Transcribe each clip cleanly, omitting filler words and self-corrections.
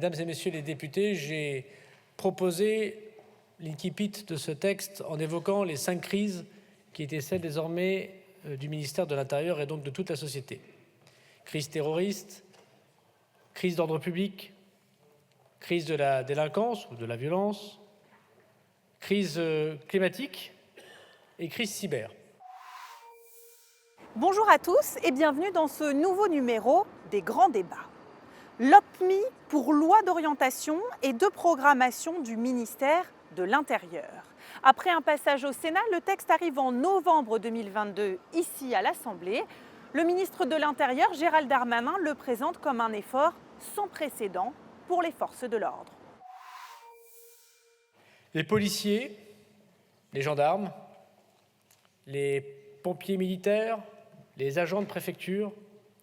Mesdames et Messieurs les députés, j'ai proposé l'incipit de ce texte en évoquant les 5 crises qui étaient celles désormais du ministère de l'Intérieur et donc de toute la société. Crise terroriste, crise d'ordre public, crise de la délinquance ou de la violence, crise climatique et crise cyber. Bonjour à tous et bienvenue dans ce nouveau numéro des grands débats. L'OPMI pour loi d'orientation et de programmation du ministère de l'Intérieur. Après un passage au Sénat, le texte arrive en novembre 2022 ici à l'Assemblée. Le ministre de l'Intérieur, Gérald Darmanin, le présente comme un effort sans précédent pour les forces de l'ordre. Les policiers, les gendarmes, les pompiers militaires, les agents de préfecture,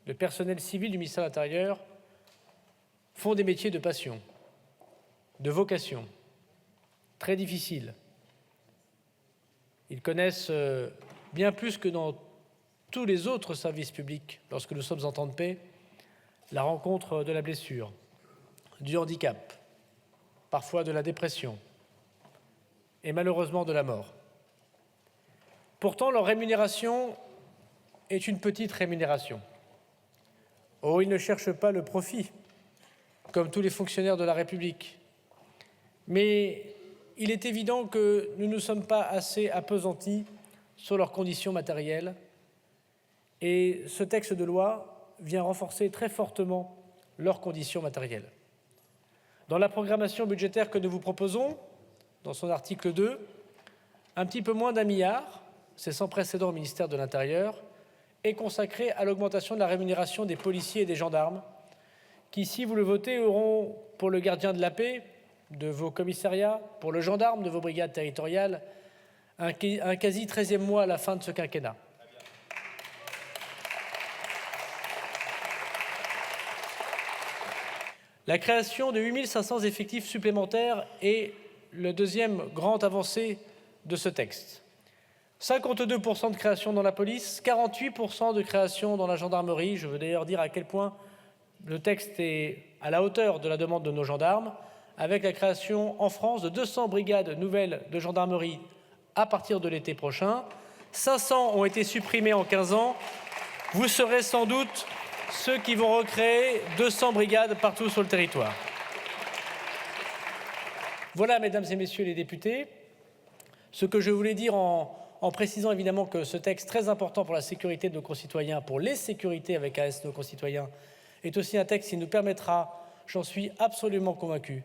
le personnel civil du ministère de l'Intérieur font des métiers de passion, de vocation, très difficiles. Ils connaissent bien plus que dans tous les autres services publics, lorsque nous sommes en temps de paix, la rencontre de la blessure, du handicap, parfois de la dépression et malheureusement de la mort. Pourtant, leur rémunération est une petite rémunération. Oh, ils ne cherchent pas le profit, comme tous les fonctionnaires de la République. Mais il est évident que nous ne sommes pas assez appesantis sur leurs conditions matérielles et ce texte de loi vient renforcer très fortement leurs conditions matérielles. Dans la programmation budgétaire que nous vous proposons, dans son article 2, un petit peu moins d'1 milliard, c'est sans précédent au ministère de l'Intérieur, est consacré à l'augmentation de la rémunération des policiers et des gendarmes qui, si vous le votez, auront pour le gardien de la paix de vos commissariats, pour le gendarme de vos brigades territoriales, un quasi 13e mois à la fin de ce quinquennat. La création de 8 500 effectifs supplémentaires est le deuxième grande avancée de ce texte. 52% de création dans la police, 48% de création dans la gendarmerie. Je veux d'ailleurs dire à quel point le texte est à la hauteur de la demande de nos gendarmes, avec la création en France de 200 brigades nouvelles de gendarmerie à partir de l'été prochain. 500 ont été supprimés en 15 ans. Vous serez sans doute ceux qui vont recréer 200 brigades partout sur le territoire. Voilà, mesdames et messieurs les députés, ce que je voulais dire en précisant évidemment que ce texte très important pour la sécurité de nos concitoyens, pour les sécurités avec AS de nos concitoyens, est aussi un texte qui nous permettra, j'en suis absolument convaincu,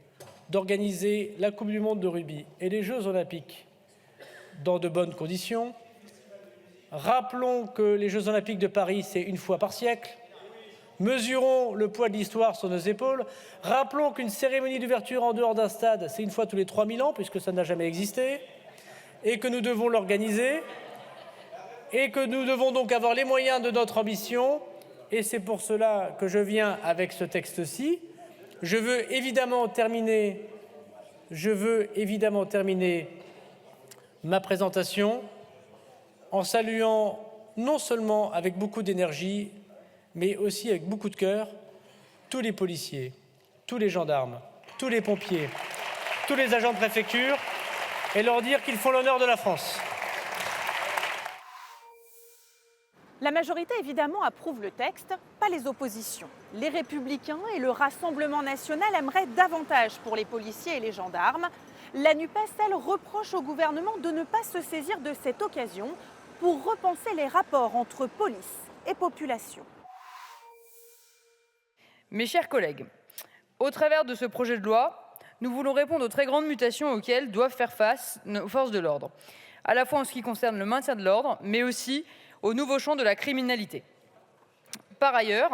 d'organiser la Coupe du monde de rugby et les Jeux olympiques dans de bonnes conditions. Rappelons que les Jeux olympiques de Paris, c'est 1 fois par siècle. Mesurons le poids de l'histoire sur nos épaules. Rappelons qu'une cérémonie d'ouverture en dehors d'un stade, c'est 1 fois tous les 3000 ans, puisque ça n'a jamais existé, et que nous devons l'organiser, et que nous devons donc avoir les moyens de notre ambition. Et c'est pour cela que je viens avec ce texte-ci. Je veux évidemment terminer ma présentation en saluant non seulement avec beaucoup d'énergie, mais aussi avec beaucoup de cœur, tous les policiers, tous les gendarmes, tous les pompiers, tous les agents de préfecture, et leur dire qu'ils font l'honneur de la France. La majorité, évidemment, approuve le texte, pas les oppositions. Les Républicains et le Rassemblement national aimeraient davantage pour les policiers et les gendarmes. La NUPES, elle, reproche au gouvernement de ne pas se saisir de cette occasion pour repenser les rapports entre police et population. Mes chers collègues, au travers de ce projet de loi, nous voulons répondre aux très grandes mutations auxquelles doivent faire face nos forces de l'ordre, à la fois en ce qui concerne le maintien de l'ordre, mais aussi au nouveau champ de la criminalité. Par ailleurs,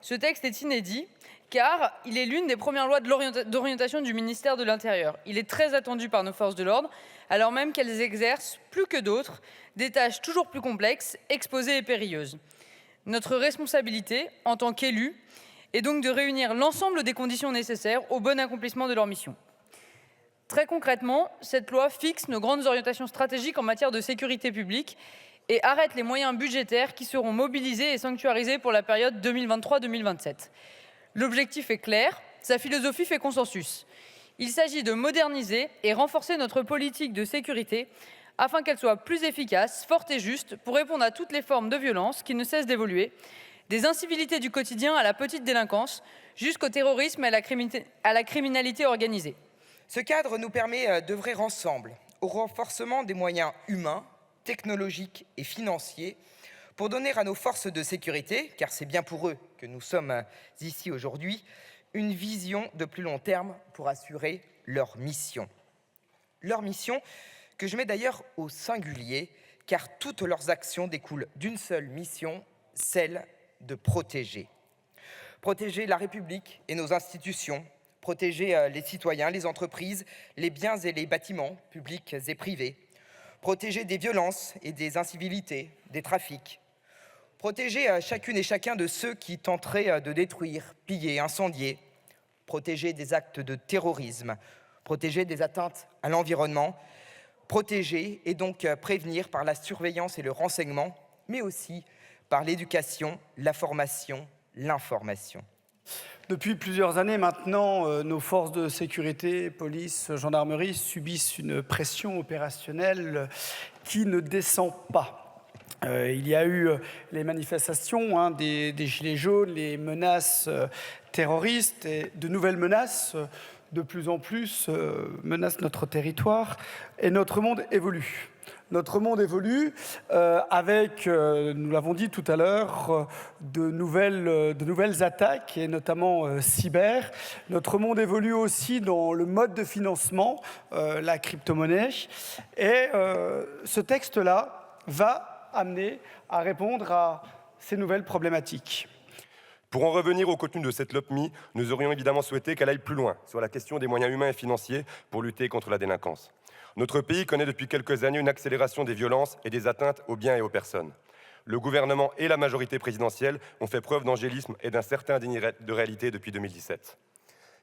ce texte est inédit car il est l'une des premières lois d'orientation du ministère de l'Intérieur. Il est très attendu par nos forces de l'ordre, alors même qu'elles exercent, plus que d'autres, des tâches toujours plus complexes, exposées et périlleuses. Notre responsabilité, en tant qu'élus, est donc de réunir l'ensemble des conditions nécessaires au bon accomplissement de leur mission. Très concrètement, cette loi fixe nos grandes orientations stratégiques en matière de sécurité publique et arrête les moyens budgétaires qui seront mobilisés et sanctuarisés pour la période 2023-2027. L'objectif est clair, sa philosophie fait consensus. Il s'agit de moderniser et renforcer notre politique de sécurité afin qu'elle soit plus efficace, forte et juste pour répondre à toutes les formes de violence qui ne cessent d'évoluer, des incivilités du quotidien à la petite délinquance, jusqu'au terrorisme et à la criminalité organisée. Ce cadre nous permet d'œuvrer ensemble au renforcement des moyens humains, technologiques et financiers pour donner à nos forces de sécurité, car c'est bien pour eux que nous sommes ici aujourd'hui, une vision de plus long terme pour assurer leur mission. Leur mission que je mets d'ailleurs au singulier, car toutes leurs actions découlent d'une seule mission, celle de protéger. Protéger la République et nos institutions, protéger les citoyens, les entreprises, les biens et les bâtiments, publics et privés, protéger des violences et des incivilités, des trafics, protéger chacune et chacun de ceux qui tenteraient de détruire, piller, incendier, protéger des actes de terrorisme, protéger des atteintes à l'environnement, protéger et donc prévenir par la surveillance et le renseignement, mais aussi par l'éducation, la formation, l'information. Depuis plusieurs années maintenant, nos forces de sécurité, police, gendarmerie, subissent une pression opérationnelle qui ne descend pas. Il y a eu les manifestations des Gilets jaunes, les menaces terroristes et de nouvelles menaces de plus en plus menacent notre territoire et notre monde évolue. Notre monde évolue avec, nous l'avons dit tout à l'heure, de nouvelles attaques, et notamment cyber. Notre monde évolue aussi dans le mode de financement, la crypto-monnaie. Et ce texte-là va amener à répondre à ces nouvelles problématiques. Pour en revenir au contenu de cette LOPMI, nous aurions évidemment souhaité qu'elle aille plus loin sur la question des moyens humains et financiers pour lutter contre la délinquance. Notre pays connaît depuis quelques années une accélération des violences et des atteintes aux biens et aux personnes. Le gouvernement et la majorité présidentielle ont fait preuve d'angélisme et d'un certain déni de réalité depuis 2017.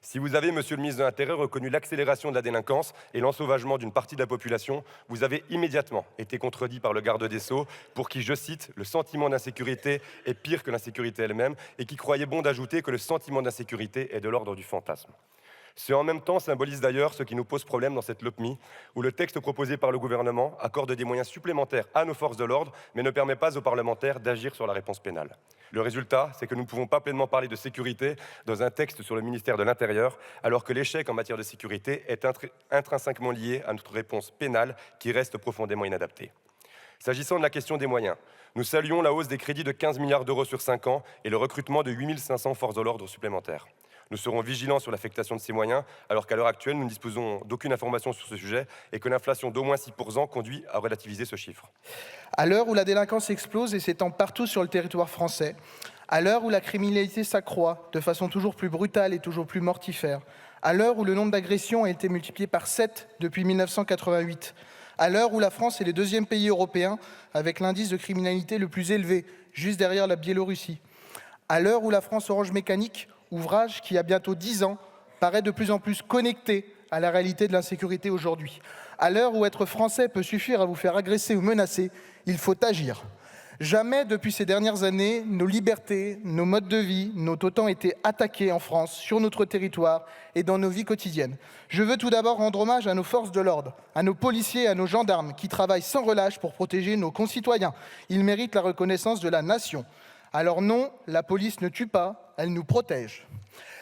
Si vous avez, monsieur le ministre de l'Intérieur, reconnu l'accélération de la délinquance et l'ensauvagement d'une partie de la population, vous avez immédiatement été contredit par le garde des Sceaux, pour qui, je cite, « le sentiment d'insécurité est pire que l'insécurité elle-même » et qui croyait bon d'ajouter que le sentiment d'insécurité est de l'ordre du fantasme. Ce en même temps symbolise d'ailleurs ce qui nous pose problème dans cette LOPMI, où le texte proposé par le gouvernement accorde des moyens supplémentaires à nos forces de l'ordre, mais ne permet pas aux parlementaires d'agir sur la réponse pénale. Le résultat, c'est que nous ne pouvons pas pleinement parler de sécurité dans un texte sur le ministère de l'Intérieur, alors que l'échec en matière de sécurité est intrinsèquement lié à notre réponse pénale qui reste profondément inadaptée. S'agissant de la question des moyens, nous saluons la hausse des crédits de 15 milliards d'euros sur 5 ans et le recrutement de 8 500 forces de l'ordre supplémentaires. Nous serons vigilants sur l'affectation de ces moyens, alors qu'à l'heure actuelle, nous ne disposons d'aucune information sur ce sujet et que l'inflation d'au moins 6% conduit à relativiser ce chiffre. À l'heure où la délinquance explose et s'étend partout sur le territoire français, à l'heure où la criminalité s'accroît de façon toujours plus brutale et toujours plus mortifère, à l'heure où le nombre d'agressions a été multiplié par 7 depuis 1988, à l'heure où la France est le deuxième pays européen avec l'indice de criminalité le plus élevé, juste derrière la Biélorussie, à l'heure où la France Orange Mécanique, ouvrage qui a bientôt 10 ans, paraît de plus en plus connecté à la réalité de l'insécurité aujourd'hui. À l'heure où être français peut suffire à vous faire agresser ou menacer, il faut agir. Jamais depuis ces dernières années, nos libertés, nos modes de vie n'ont autant été attaqués en France, sur notre territoire et dans nos vies quotidiennes. Je veux tout d'abord rendre hommage à nos forces de l'ordre, à nos policiers et à nos gendarmes qui travaillent sans relâche pour protéger nos concitoyens. Ils méritent la reconnaissance de la nation. Alors non, la police ne tue pas, elle nous protège.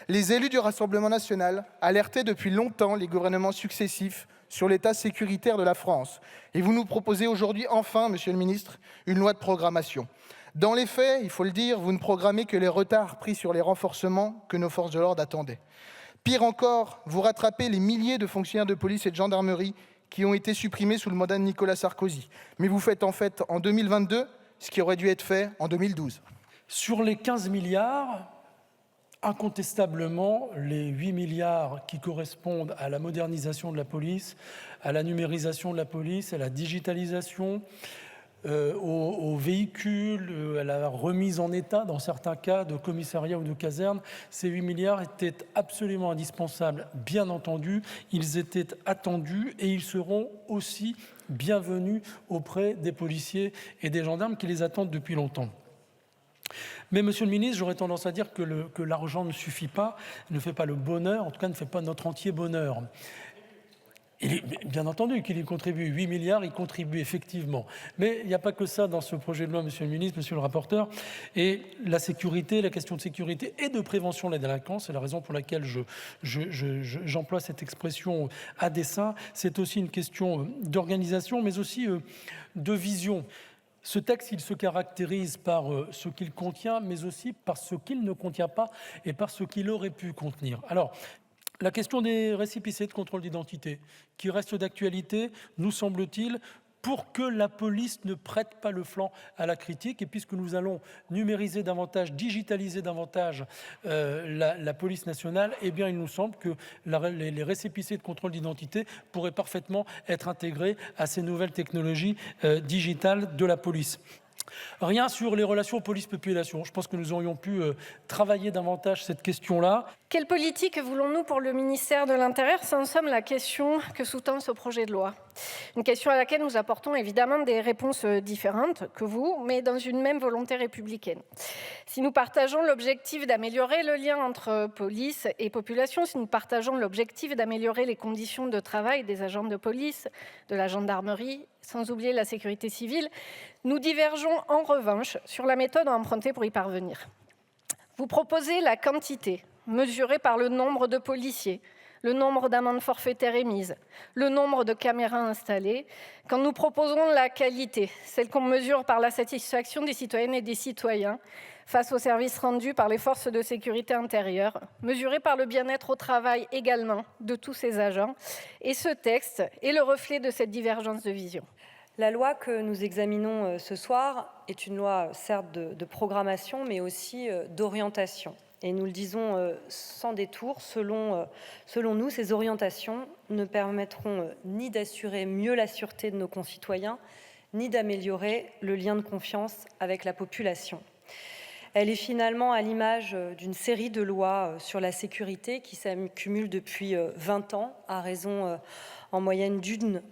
Les élus du Rassemblement national alertaient depuis longtemps les gouvernements successifs sur l'état sécuritaire de la France. Et vous nous proposez aujourd'hui enfin, monsieur le ministre, une loi de programmation. Dans les faits, il faut le dire, vous ne programmez que les retards pris sur les renforcements que nos forces de l'ordre attendaient. Pire encore, vous rattrapez les milliers de fonctionnaires de police et de gendarmerie qui ont été supprimés sous le mandat de Nicolas Sarkozy. Mais vous faites en fait en 2022 ce qui aurait dû être fait en 2012. Sur les 15 milliards, incontestablement, les 8 milliards qui correspondent à la modernisation de la police, à la numérisation de la police, à la digitalisation, aux véhicules, à la remise en état, dans certains cas, de commissariats ou de casernes, ces 8 milliards étaient absolument indispensables. Bien entendu, ils étaient attendus et ils seront aussi bienvenus auprès des policiers et des gendarmes qui les attendent depuis longtemps. Mais, Monsieur le ministre, j'aurais tendance à dire que l'argent ne suffit pas, ne fait pas le bonheur, en tout cas ne fait pas notre entier bonheur. Bien entendu qu'il y contribue, 8 milliards, il contribue effectivement. Mais il n'y a pas que ça dans ce projet de loi, Monsieur le ministre, Monsieur le rapporteur. Et la sécurité, la question de sécurité et de prévention de la délinquance, c'est la raison pour laquelle j'emploie cette expression à dessein. C'est aussi une question d'organisation, mais aussi de vision. Ce texte, il se caractérise par ce qu'il contient, mais aussi par ce qu'il ne contient pas et par ce qu'il aurait pu contenir. Alors, la question des récépissés de contrôle d'identité, qui reste d'actualité, nous semble-t-il, pour que la police ne prête pas le flanc à la critique. Et puisque nous allons numériser davantage, digitaliser davantage la police nationale, eh bien, il nous semble que les récépissés de contrôle d'identité pourraient parfaitement être intégrés à ces nouvelles technologies digitales de la police. Rien sur les relations police-population. Je pense que nous aurions pu travailler davantage cette question-là. Quelle politique voulons-nous pour le ministère de l'Intérieur? C'est en somme la question que sous-tend ce projet de loi. Une question à laquelle nous apportons évidemment des réponses différentes que vous, mais dans une même volonté républicaine. Si nous partageons l'objectif d'améliorer le lien entre police et population, si nous partageons l'objectif d'améliorer les conditions de travail des agents de police, de la gendarmerie, sans oublier la sécurité civile, nous divergeons en revanche sur la méthode à emprunter pour y parvenir. Vous proposez la quantité, mesurée par le nombre de policiers, le nombre d'amendes forfaitaires émises, le nombre de caméras installées, quand nous proposons la qualité, celle qu'on mesure par la satisfaction des citoyennes et des citoyens face aux services rendus par les forces de sécurité intérieure, mesurée par le bien-être au travail également de tous ces agents. Et ce texte est le reflet de cette divergence de vision. La loi que nous examinons ce soir est une loi certes de programmation, mais aussi d'orientation. Et nous le disons sans détour, selon nous, ces orientations ne permettront ni d'assurer mieux la sûreté de nos concitoyens, ni d'améliorer le lien de confiance avec la population. Elle est finalement à l'image d'une série de lois sur la sécurité qui s'accumulent depuis 20 ans, à raison en moyenne d'une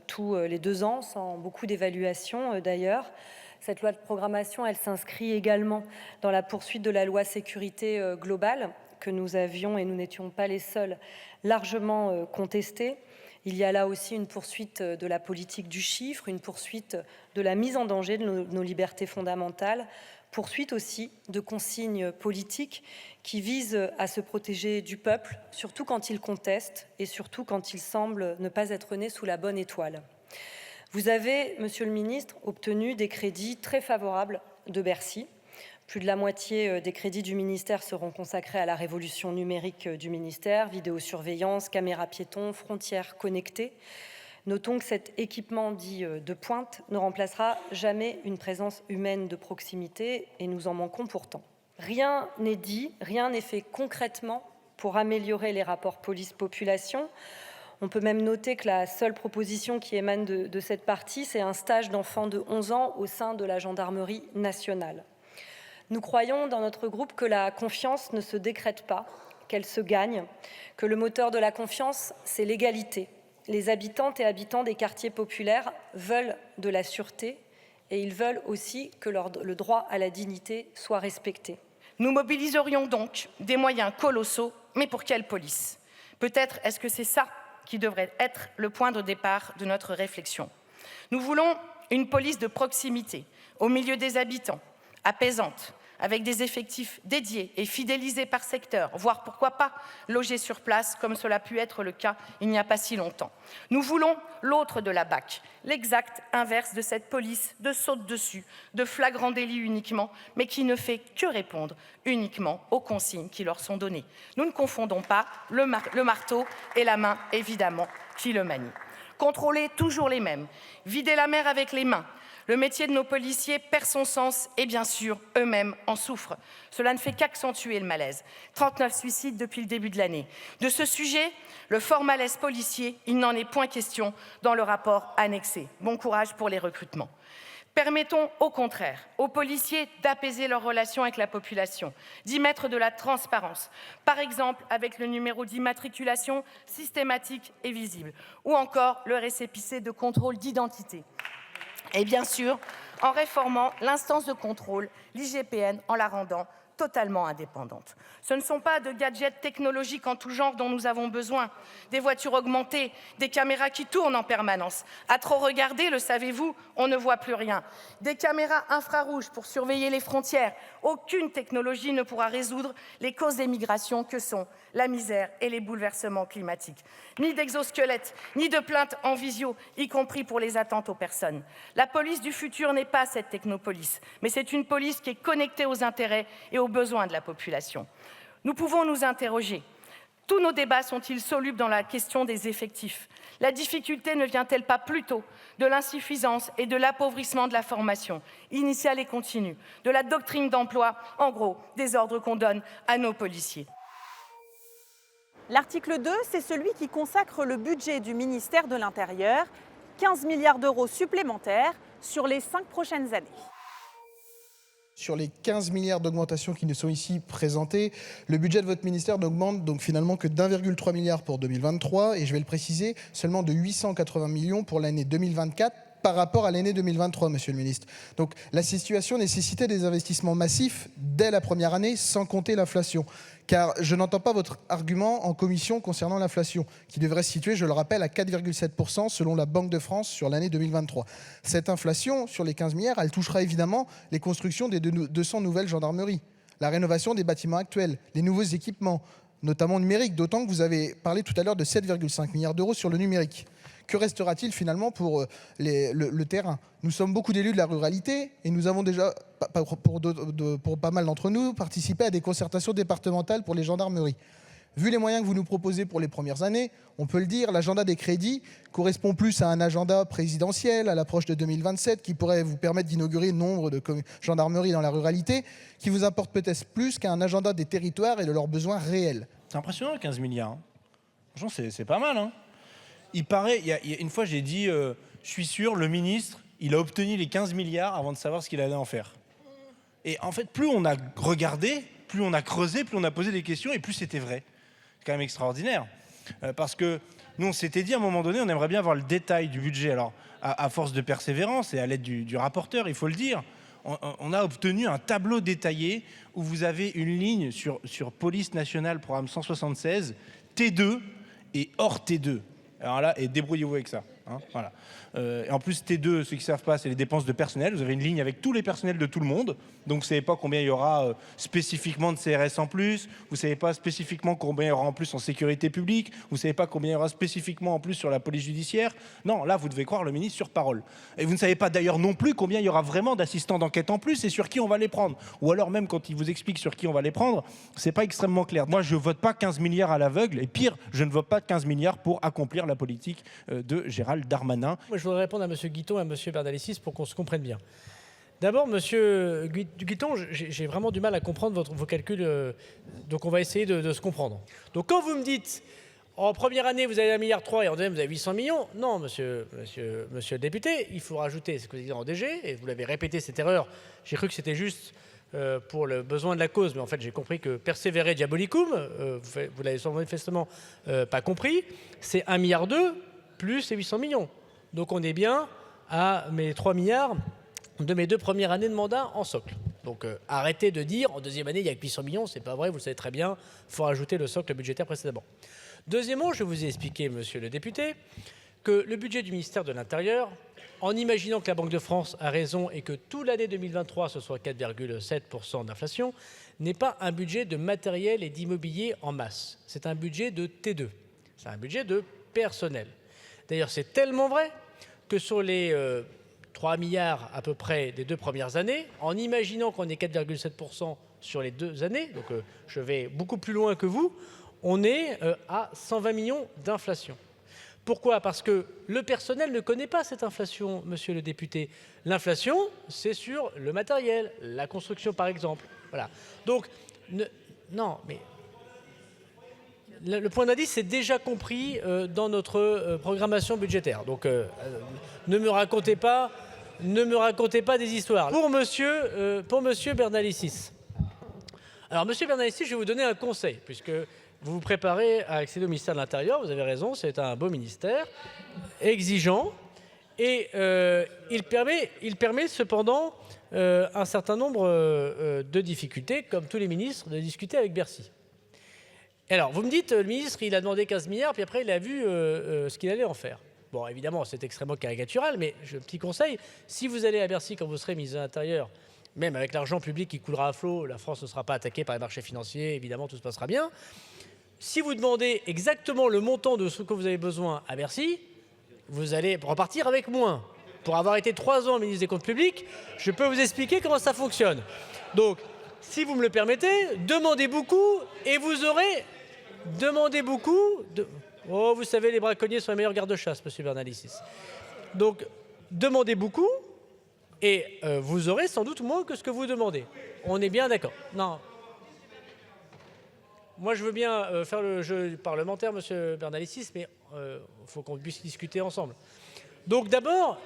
tous les 2 ans, sans beaucoup d'évaluation d'ailleurs. Cette loi de programmation, elle s'inscrit également dans la poursuite de la loi sécurité globale, que nous avions, et nous n'étions pas les seuls, largement contestée. Il y a là aussi une poursuite de la politique du chiffre, une poursuite de la mise en danger de nos libertés fondamentales, poursuite aussi de consignes politiques qui visent à se protéger du peuple, surtout quand il conteste et surtout quand il semble ne pas être né sous la bonne étoile. Vous avez, Monsieur le Ministre, obtenu des crédits très favorables de Bercy. Plus de la moitié des crédits du ministère seront consacrés à la révolution numérique du ministère, vidéosurveillance, caméras piétons, frontières connectées. Notons que cet équipement dit de pointe ne remplacera jamais une présence humaine de proximité et nous en manquons pourtant. Rien n'est dit, rien n'est fait concrètement pour améliorer les rapports police-population. On peut même noter que la seule proposition qui émane de cette partie, c'est un stage d'enfants de 11 ans au sein de la gendarmerie nationale. Nous croyons dans notre groupe que la confiance ne se décrète pas, qu'elle se gagne, que le moteur de la confiance, c'est l'égalité. Les habitantes et habitants des quartiers populaires veulent de la sûreté et ils veulent aussi que le droit à la dignité soit respecté. Nous mobiliserions donc des moyens colossaux, mais pour quelle police? Peut-être est-ce que c'est ça qui devrait être le point de départ de notre réflexion. Nous voulons une police de proximité, au milieu des habitants, apaisante, avec des effectifs dédiés et fidélisés par secteur, voire pourquoi pas logés sur place, comme cela a pu être le cas il n'y a pas si longtemps. Nous voulons l'autre de la BAC, l'exact inverse de cette police de saute-dessus, de flagrant délit uniquement, mais qui ne fait que répondre uniquement aux consignes qui leur sont données. Nous ne confondons pas le marteau et la main, évidemment, qui le manie. Contrôler toujours les mêmes, vider la mer avec les mains. Le métier de nos policiers perd son sens et bien sûr, eux-mêmes en souffrent. Cela ne fait qu'accentuer le malaise. 39 suicides depuis le début de l'année. De ce sujet, le fort malaise policier, il n'en est point question dans le rapport annexé. Bon courage pour les recrutements. Permettons au contraire aux policiers d'apaiser leurs relations avec la population, d'y mettre de la transparence, par exemple avec le numéro d'immatriculation systématique et visible, ou encore le récépissé de contrôle d'identité. Et bien sûr, en réformant l'instance de contrôle, l'IGPN, en la rendant totalement indépendante. Ce ne sont pas de gadgets technologiques en tout genre dont nous avons besoin, des voitures augmentées, des caméras qui tournent en permanence. À trop regarder, le savez-vous, on ne voit plus rien. Des caméras infrarouges pour surveiller les frontières. Aucune technologie ne pourra résoudre les causes des migrations que sont la misère et les bouleversements climatiques. Ni d'exosquelettes, ni de plaintes en visio, y compris pour les attentes aux personnes. La police du futur n'est pas cette technopolice, mais c'est une police qui est connectée aux intérêts et aux besoins de la population. Nous pouvons nous interroger. Tous nos débats sont-ils solubles dans la question des effectifs? La difficulté ne vient-elle pas plutôt de l'insuffisance et de l'appauvrissement de la formation, initiale et continue, de la doctrine d'emploi, en gros, des ordres qu'on donne à nos policiers? L'article 2, c'est celui qui consacre le budget du ministère de l'Intérieur, 15 milliards d'euros supplémentaires sur les 5 prochaines années. Sur les 15 milliards d'augmentation qui nous sont ici présentés, le budget de votre ministère n'augmente donc finalement que d'1,3 milliard pour 2023 et je vais le préciser, seulement de 880 millions pour l'année 2024 par rapport à l'année 2023, monsieur le ministre. Donc la situation nécessitait des investissements massifs dès la première année, sans compter l'inflation. Car je n'entends pas votre argument en commission concernant l'inflation, qui devrait se situer, je le rappelle, à 4,7% selon la Banque de France sur l'année 2023. Cette inflation, sur les 15 milliards, elle touchera évidemment les constructions des 200 nouvelles gendarmeries, la rénovation des bâtiments actuels, les nouveaux équipements, notamment numériques, d'autant que vous avez parlé tout à l'heure de 7,5 milliards d'euros sur le numérique. Que restera-t-il finalement pour le terrain? Nous sommes beaucoup d'élus de la ruralité et nous avons déjà, pour pas mal d'entre nous, participé à des concertations départementales pour les gendarmeries. Vu les moyens que vous nous proposez pour les premières années, on peut le dire, l'agenda des crédits correspond plus à un agenda présidentiel à l'approche de 2027 qui pourrait vous permettre d'inaugurer nombre de gendarmeries dans la ruralité, qui vous importe peut-être plus qu'un agenda des territoires et de leurs besoins réels. C'est impressionnant, 15 milliards. Hein. Franchement, c'est pas mal. Hein. Il paraît, une fois j'ai dit, je suis sûr, le ministre, il a obtenu les 15 milliards avant de savoir ce qu'il allait en faire. Et en fait, plus on a regardé, plus on a creusé, plus on a posé des questions et plus c'était vrai. C'est quand même extraordinaire. Parce que nous, on s'était dit à un moment donné, on aimerait bien avoir le détail du budget. Alors, à force de persévérance et à l'aide du rapporteur, il faut le dire, on a obtenu un tableau détaillé où vous avez une ligne sur Police Nationale, programme 176, T2 et hors T2. Alors là, et débrouillez-vous avec ça. Hein, voilà. Et en plus, T2, ceux qui ne savent pas, c'est les dépenses de personnel. Vous avez une ligne avec tous les personnels de tout le monde. Donc, vous ne savez pas combien il y aura spécifiquement de CRS en plus. Vous ne savez pas spécifiquement combien il y aura en plus en sécurité publique. Vous ne savez pas combien il y aura spécifiquement en plus sur la police judiciaire. Non, là, vous devez croire le ministre sur parole. Et vous ne savez pas d'ailleurs non plus combien il y aura vraiment d'assistants d'enquête en plus et sur qui on va les prendre. Ou alors même quand il vous explique sur qui on va les prendre, c'est pas extrêmement clair. Moi, je ne vote pas 15 milliards à l'aveugle. Et pire, je ne vote pas 15 milliards pour accomplir la politique de Gérald Darmanin. Moi, je voudrais répondre à M. Guitton et à M. Bernalicis pour qu'on se comprenne bien. D'abord, M. Guitton, j'ai vraiment du mal à comprendre vos calculs, donc on va essayer de se comprendre. Donc quand vous me dites, en première année, vous avez 1,3 milliard et en deuxième, vous avez 800 millions, non, monsieur le député, il faut rajouter ce que vous avez dit en DG, et vous l'avez répété, cette erreur, j'ai cru que c'était juste pour le besoin de la cause, mais en fait, j'ai compris que persévérer diabolicum, vous l'avez manifestement pas compris, c'est 1,2 milliard plus les 800 millions. Donc on est bien à mes 3 milliards de mes 2 premières années de mandat en socle. Donc arrêtez de dire en deuxième année il y a que 800 millions, c'est pas vrai, vous le savez très bien, il faut rajouter le socle budgétaire précédemment. Deuxièmement, je vous ai expliqué, monsieur le député, que le budget du ministère de l'Intérieur, en imaginant que la Banque de France a raison et que toute l'année 2023 ce soit 4,7% d'inflation, n'est pas un budget de matériel et d'immobilier en masse. C'est un budget de T2, c'est un budget de personnel. D'ailleurs, c'est tellement vrai que sur les 3 milliards à peu près des 2 premières années, en imaginant qu'on est 4,7% sur les 2 années, donc je vais beaucoup plus loin que vous, on est à 120 millions d'inflation. Pourquoi? Parce que le personnel ne connaît pas cette inflation, monsieur le député. L'inflation, c'est sur le matériel, la construction par exemple. Voilà. Donc, non, mais le point d'indice, c'est déjà compris dans notre programmation budgétaire. Donc, ne me racontez pas des histoires. Pour monsieur Bernalicis. Alors, monsieur Bernalicis, je vais vous donner un conseil, puisque vous vous préparez à accéder au ministère de l'Intérieur. Vous avez raison, c'est un beau ministère, exigeant, Et il permet cependant un certain nombre de difficultés, comme tous les ministres, de discuter avec Bercy. Alors, vous me dites, le ministre, il a demandé 15 milliards, puis après, il a vu ce qu'il allait en faire. Bon, évidemment, c'est extrêmement caricatural, mais petit conseil, si vous allez à Bercy quand vous serez ministre de l'Intérieur, même avec l'argent public qui coulera à flot, la France ne sera pas attaquée par les marchés financiers, évidemment, tout se passera bien. Si vous demandez exactement le montant de ce que vous avez besoin à Bercy, vous allez repartir avec moins. Pour avoir été 3 ans ministre des Comptes publics, je peux vous expliquer comment ça fonctionne. Donc, si vous me le permettez, demandez beaucoup et vous aurez... Demandez beaucoup... Oh, vous savez, les braconniers sont les meilleurs gardes-chasse, monsieur Bernalicis. Donc, demandez beaucoup et vous aurez sans doute moins que ce que vous demandez. On est bien d'accord? Non. Moi, je veux bien faire le jeu parlementaire, monsieur Bernalicis, mais il faut qu'on puisse discuter ensemble. Donc, d'abord,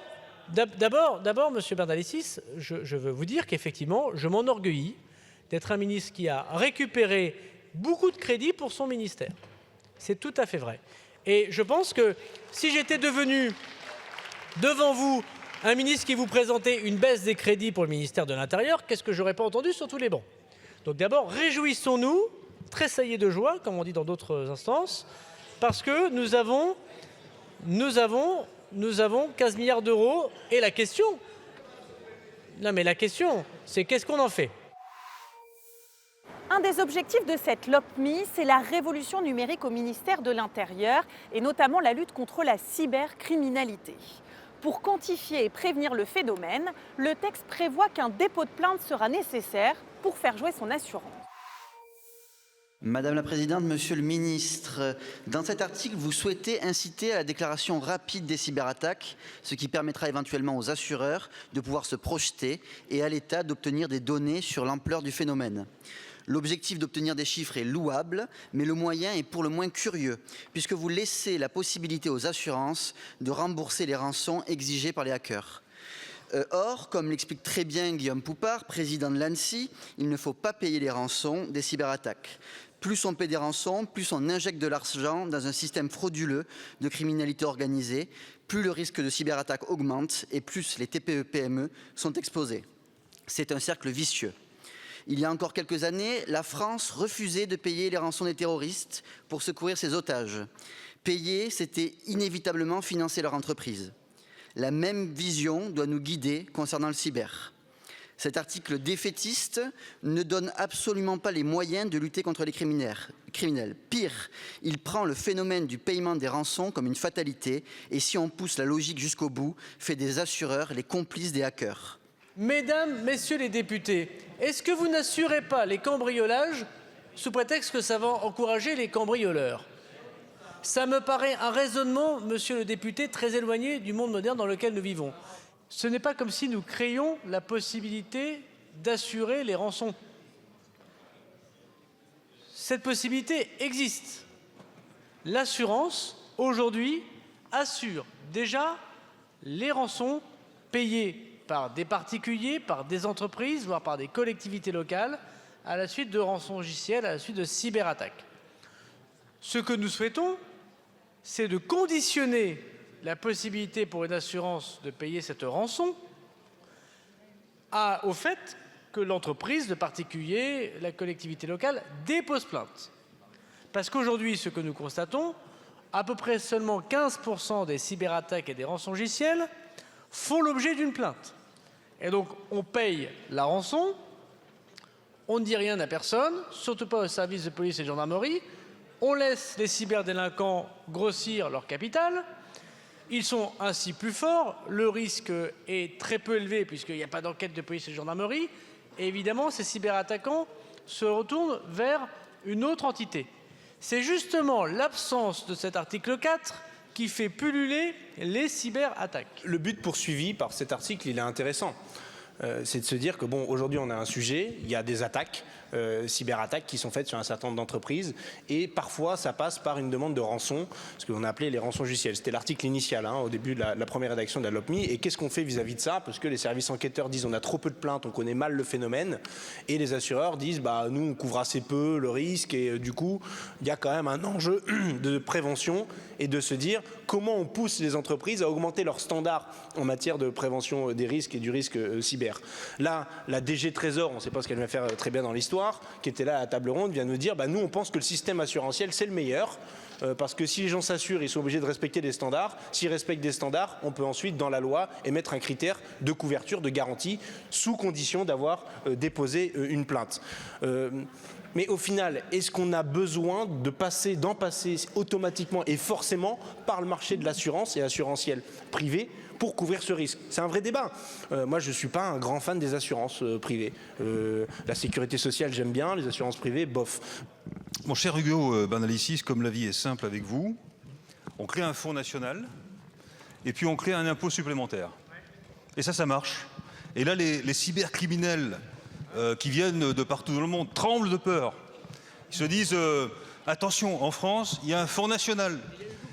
monsieur Bernalicis, je veux vous dire qu'effectivement, je m'enorgueillis d'être un ministre qui a récupéré beaucoup de crédits pour son ministère. C'est tout à fait vrai. Et je pense que si j'étais devenu, devant vous, un ministre qui vous présentait une baisse des crédits pour le ministère de l'Intérieur, qu'est-ce que j'aurais pas entendu sur tous les bancs? Donc d'abord, réjouissons-nous, tressaillez de joie, comme on dit dans d'autres instances, parce que nous avons 15 milliards d'euros. Et la question, c'est qu'est-ce qu'on en fait? Un des objectifs de cette LOPMI, c'est la révolution numérique au ministère de l'Intérieur et notamment la lutte contre la cybercriminalité. Pour quantifier et prévenir le phénomène, le texte prévoit qu'un dépôt de plainte sera nécessaire pour faire jouer son assurance. Madame la Présidente, Monsieur le Ministre, dans cet article, vous souhaitez inciter à la déclaration rapide des cyberattaques, ce qui permettra éventuellement aux assureurs de pouvoir se projeter et à l'État d'obtenir des données sur l'ampleur du phénomène. L'objectif d'obtenir des chiffres est louable, mais le moyen est pour le moins curieux, puisque vous laissez la possibilité aux assurances de rembourser les rançons exigées par les hackers. Or, comme l'explique très bien Guillaume Poupart, président de l'ANSSI, il ne faut pas payer les rançons des cyberattaques. Plus on paie des rançons, plus on injecte de l'argent dans un système frauduleux de criminalité organisée, plus le risque de cyberattaque augmente et plus les TPE-PME sont exposés. C'est un cercle vicieux. Il y a encore quelques années, la France refusait de payer les rançons des terroristes pour secourir ses otages. Payer, c'était inévitablement financer leur entreprise. La même vision doit nous guider concernant le cyber. Cet article défaitiste ne donne absolument pas les moyens de lutter contre les criminels. Pire, il prend le phénomène du paiement des rançons comme une fatalité et si on pousse la logique jusqu'au bout, fait des assureurs les complices des hackers. Mesdames, messieurs les députés, est-ce que vous n'assurez pas les cambriolages sous prétexte que ça va encourager les cambrioleurs? Ça me paraît un raisonnement, monsieur le député, très éloigné du monde moderne dans lequel nous vivons. Ce n'est pas comme si nous créions la possibilité d'assurer les rançons. Cette possibilité existe. L'assurance, aujourd'hui, assure déjà les rançons payées par des particuliers, par des entreprises, voire par des collectivités locales, à la suite de rançongiciels, à la suite de cyberattaques. Ce que nous souhaitons, c'est de conditionner la possibilité pour une assurance de payer cette rançon au fait que l'entreprise, le particulier, la collectivité locale dépose plainte. Parce qu'aujourd'hui, ce que nous constatons, à peu près seulement 15% des cyberattaques et des rançongiciels font l'objet d'une plainte. Et donc, on paye la rançon, on ne dit rien à personne, surtout pas aux services de police et de gendarmerie, on laisse les cyberdélinquants grossir leur capital, ils sont ainsi plus forts, le risque est très peu élevé puisqu'il n'y a pas d'enquête de police et de gendarmerie, et évidemment, ces cyberattaquants se retournent vers une autre entité. C'est justement l'absence de cet article 4 qui fait pulluler les cyberattaques. Le but poursuivi par cet article, il est intéressant. c'est de se dire que bon, aujourd'hui on a un sujet, il y a des attaques, cyberattaques qui sont faites sur un certain nombre d'entreprises et parfois ça passe par une demande de rançon, ce qu'on a appelé les rançons logicielles. C'était l'article initial au début de la première rédaction de la LOPMI. Et qu'est-ce qu'on fait vis-à-vis de ça? Parce que les services enquêteurs disent on a trop peu de plaintes, on connaît mal le phénomène, et les assureurs disent bah nous on couvre assez peu le risque et du coup il y a quand même un enjeu de prévention et de se dire comment on pousse les entreprises à augmenter leurs standards en matière de prévention des risques et du risque cyber. Là, la DG Trésor, on ne sait pas ce qu'elle va faire très bien dans l'histoire, qui était là à la table ronde, vient nous dire bah, nous on pense que le système assurantiel c'est le meilleur. Parce que si les gens s'assurent, ils sont obligés de respecter des standards. S'ils respectent des standards, on peut ensuite, dans la loi, émettre un critère de couverture, de garantie, sous condition d'avoir déposé une plainte. Mais au final, est-ce qu'on a besoin d'en passer automatiquement et forcément par le marché de l'assurance et assurantiel privé pour couvrir ce risque? C'est un vrai débat. Moi, je ne suis pas un grand fan des assurances privées. La sécurité sociale, j'aime bien. Les assurances privées, bof. Mon cher Hugo Bernalicis, comme la vie est simple avec vous, on crée un fonds national et puis on crée un impôt supplémentaire. Et ça marche. Et là, les cybercriminels qui viennent de partout dans le monde tremblent de peur. Ils se disent attention, en France, il y a un fonds national.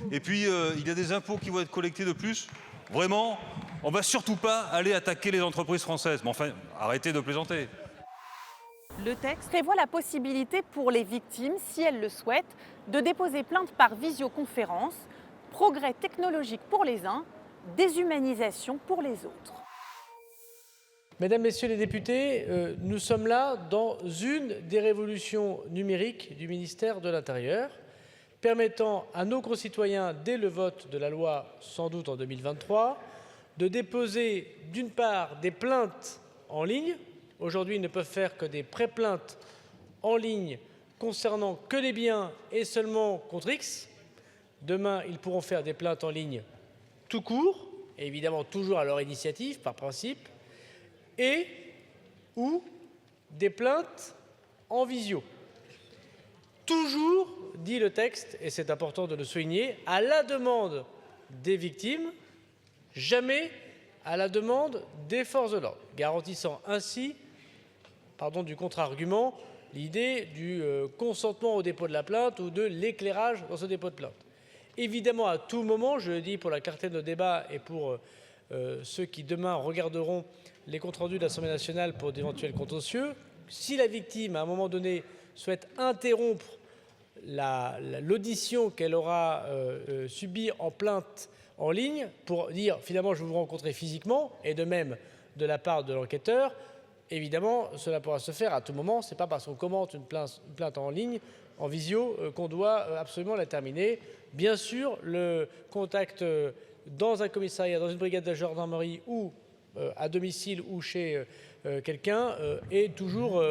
Et puis, il y a des impôts qui vont être collectés de plus. Vraiment, on ne va surtout pas aller attaquer les entreprises françaises. Mais enfin, arrêtez de plaisanter. Le texte prévoit la possibilité pour les victimes, si elles le souhaitent, de déposer plainte par visioconférence. Progrès technologique pour les uns, déshumanisation pour les autres. Mesdames, Messieurs les députés, nous sommes là dans une des révolutions numériques du ministère de l'Intérieur, permettant à nos concitoyens, dès le vote de la loi, sans doute en 2023, de déposer d'une part des plaintes en ligne. Aujourd'hui, ils ne peuvent faire que des pré-plaintes en ligne concernant que les biens et seulement contre X. Demain, ils pourront faire des plaintes en ligne tout court, et évidemment toujours à leur initiative, par principe, et ou des plaintes en visio. Toujours, dit le texte, et c'est important de le souligner, à la demande des victimes, jamais à la demande des forces de l'ordre, garantissant ainsi, du contre-argument, l'idée du consentement au dépôt de la plainte ou de l'éclairage dans ce dépôt de plainte. Évidemment, à tout moment, je le dis pour la clarté de nos débats et pour ceux qui demain regarderont les comptes rendus de l'Assemblée nationale pour d'éventuels contentieux, si la victime, à un moment donné, souhaite interrompre l'audition qu'elle aura subie en plainte en ligne pour dire finalement je veux vous rencontrer physiquement, et de même de la part de l'enquêteur, évidemment cela pourra se faire à tout moment. Ce n'est pas parce qu'on commente une plainte en ligne, en visio, qu'on doit absolument la terminer. Bien sûr, le contact dans un commissariat, dans une brigade de gendarmerie ou à domicile ou chez quelqu'un est toujours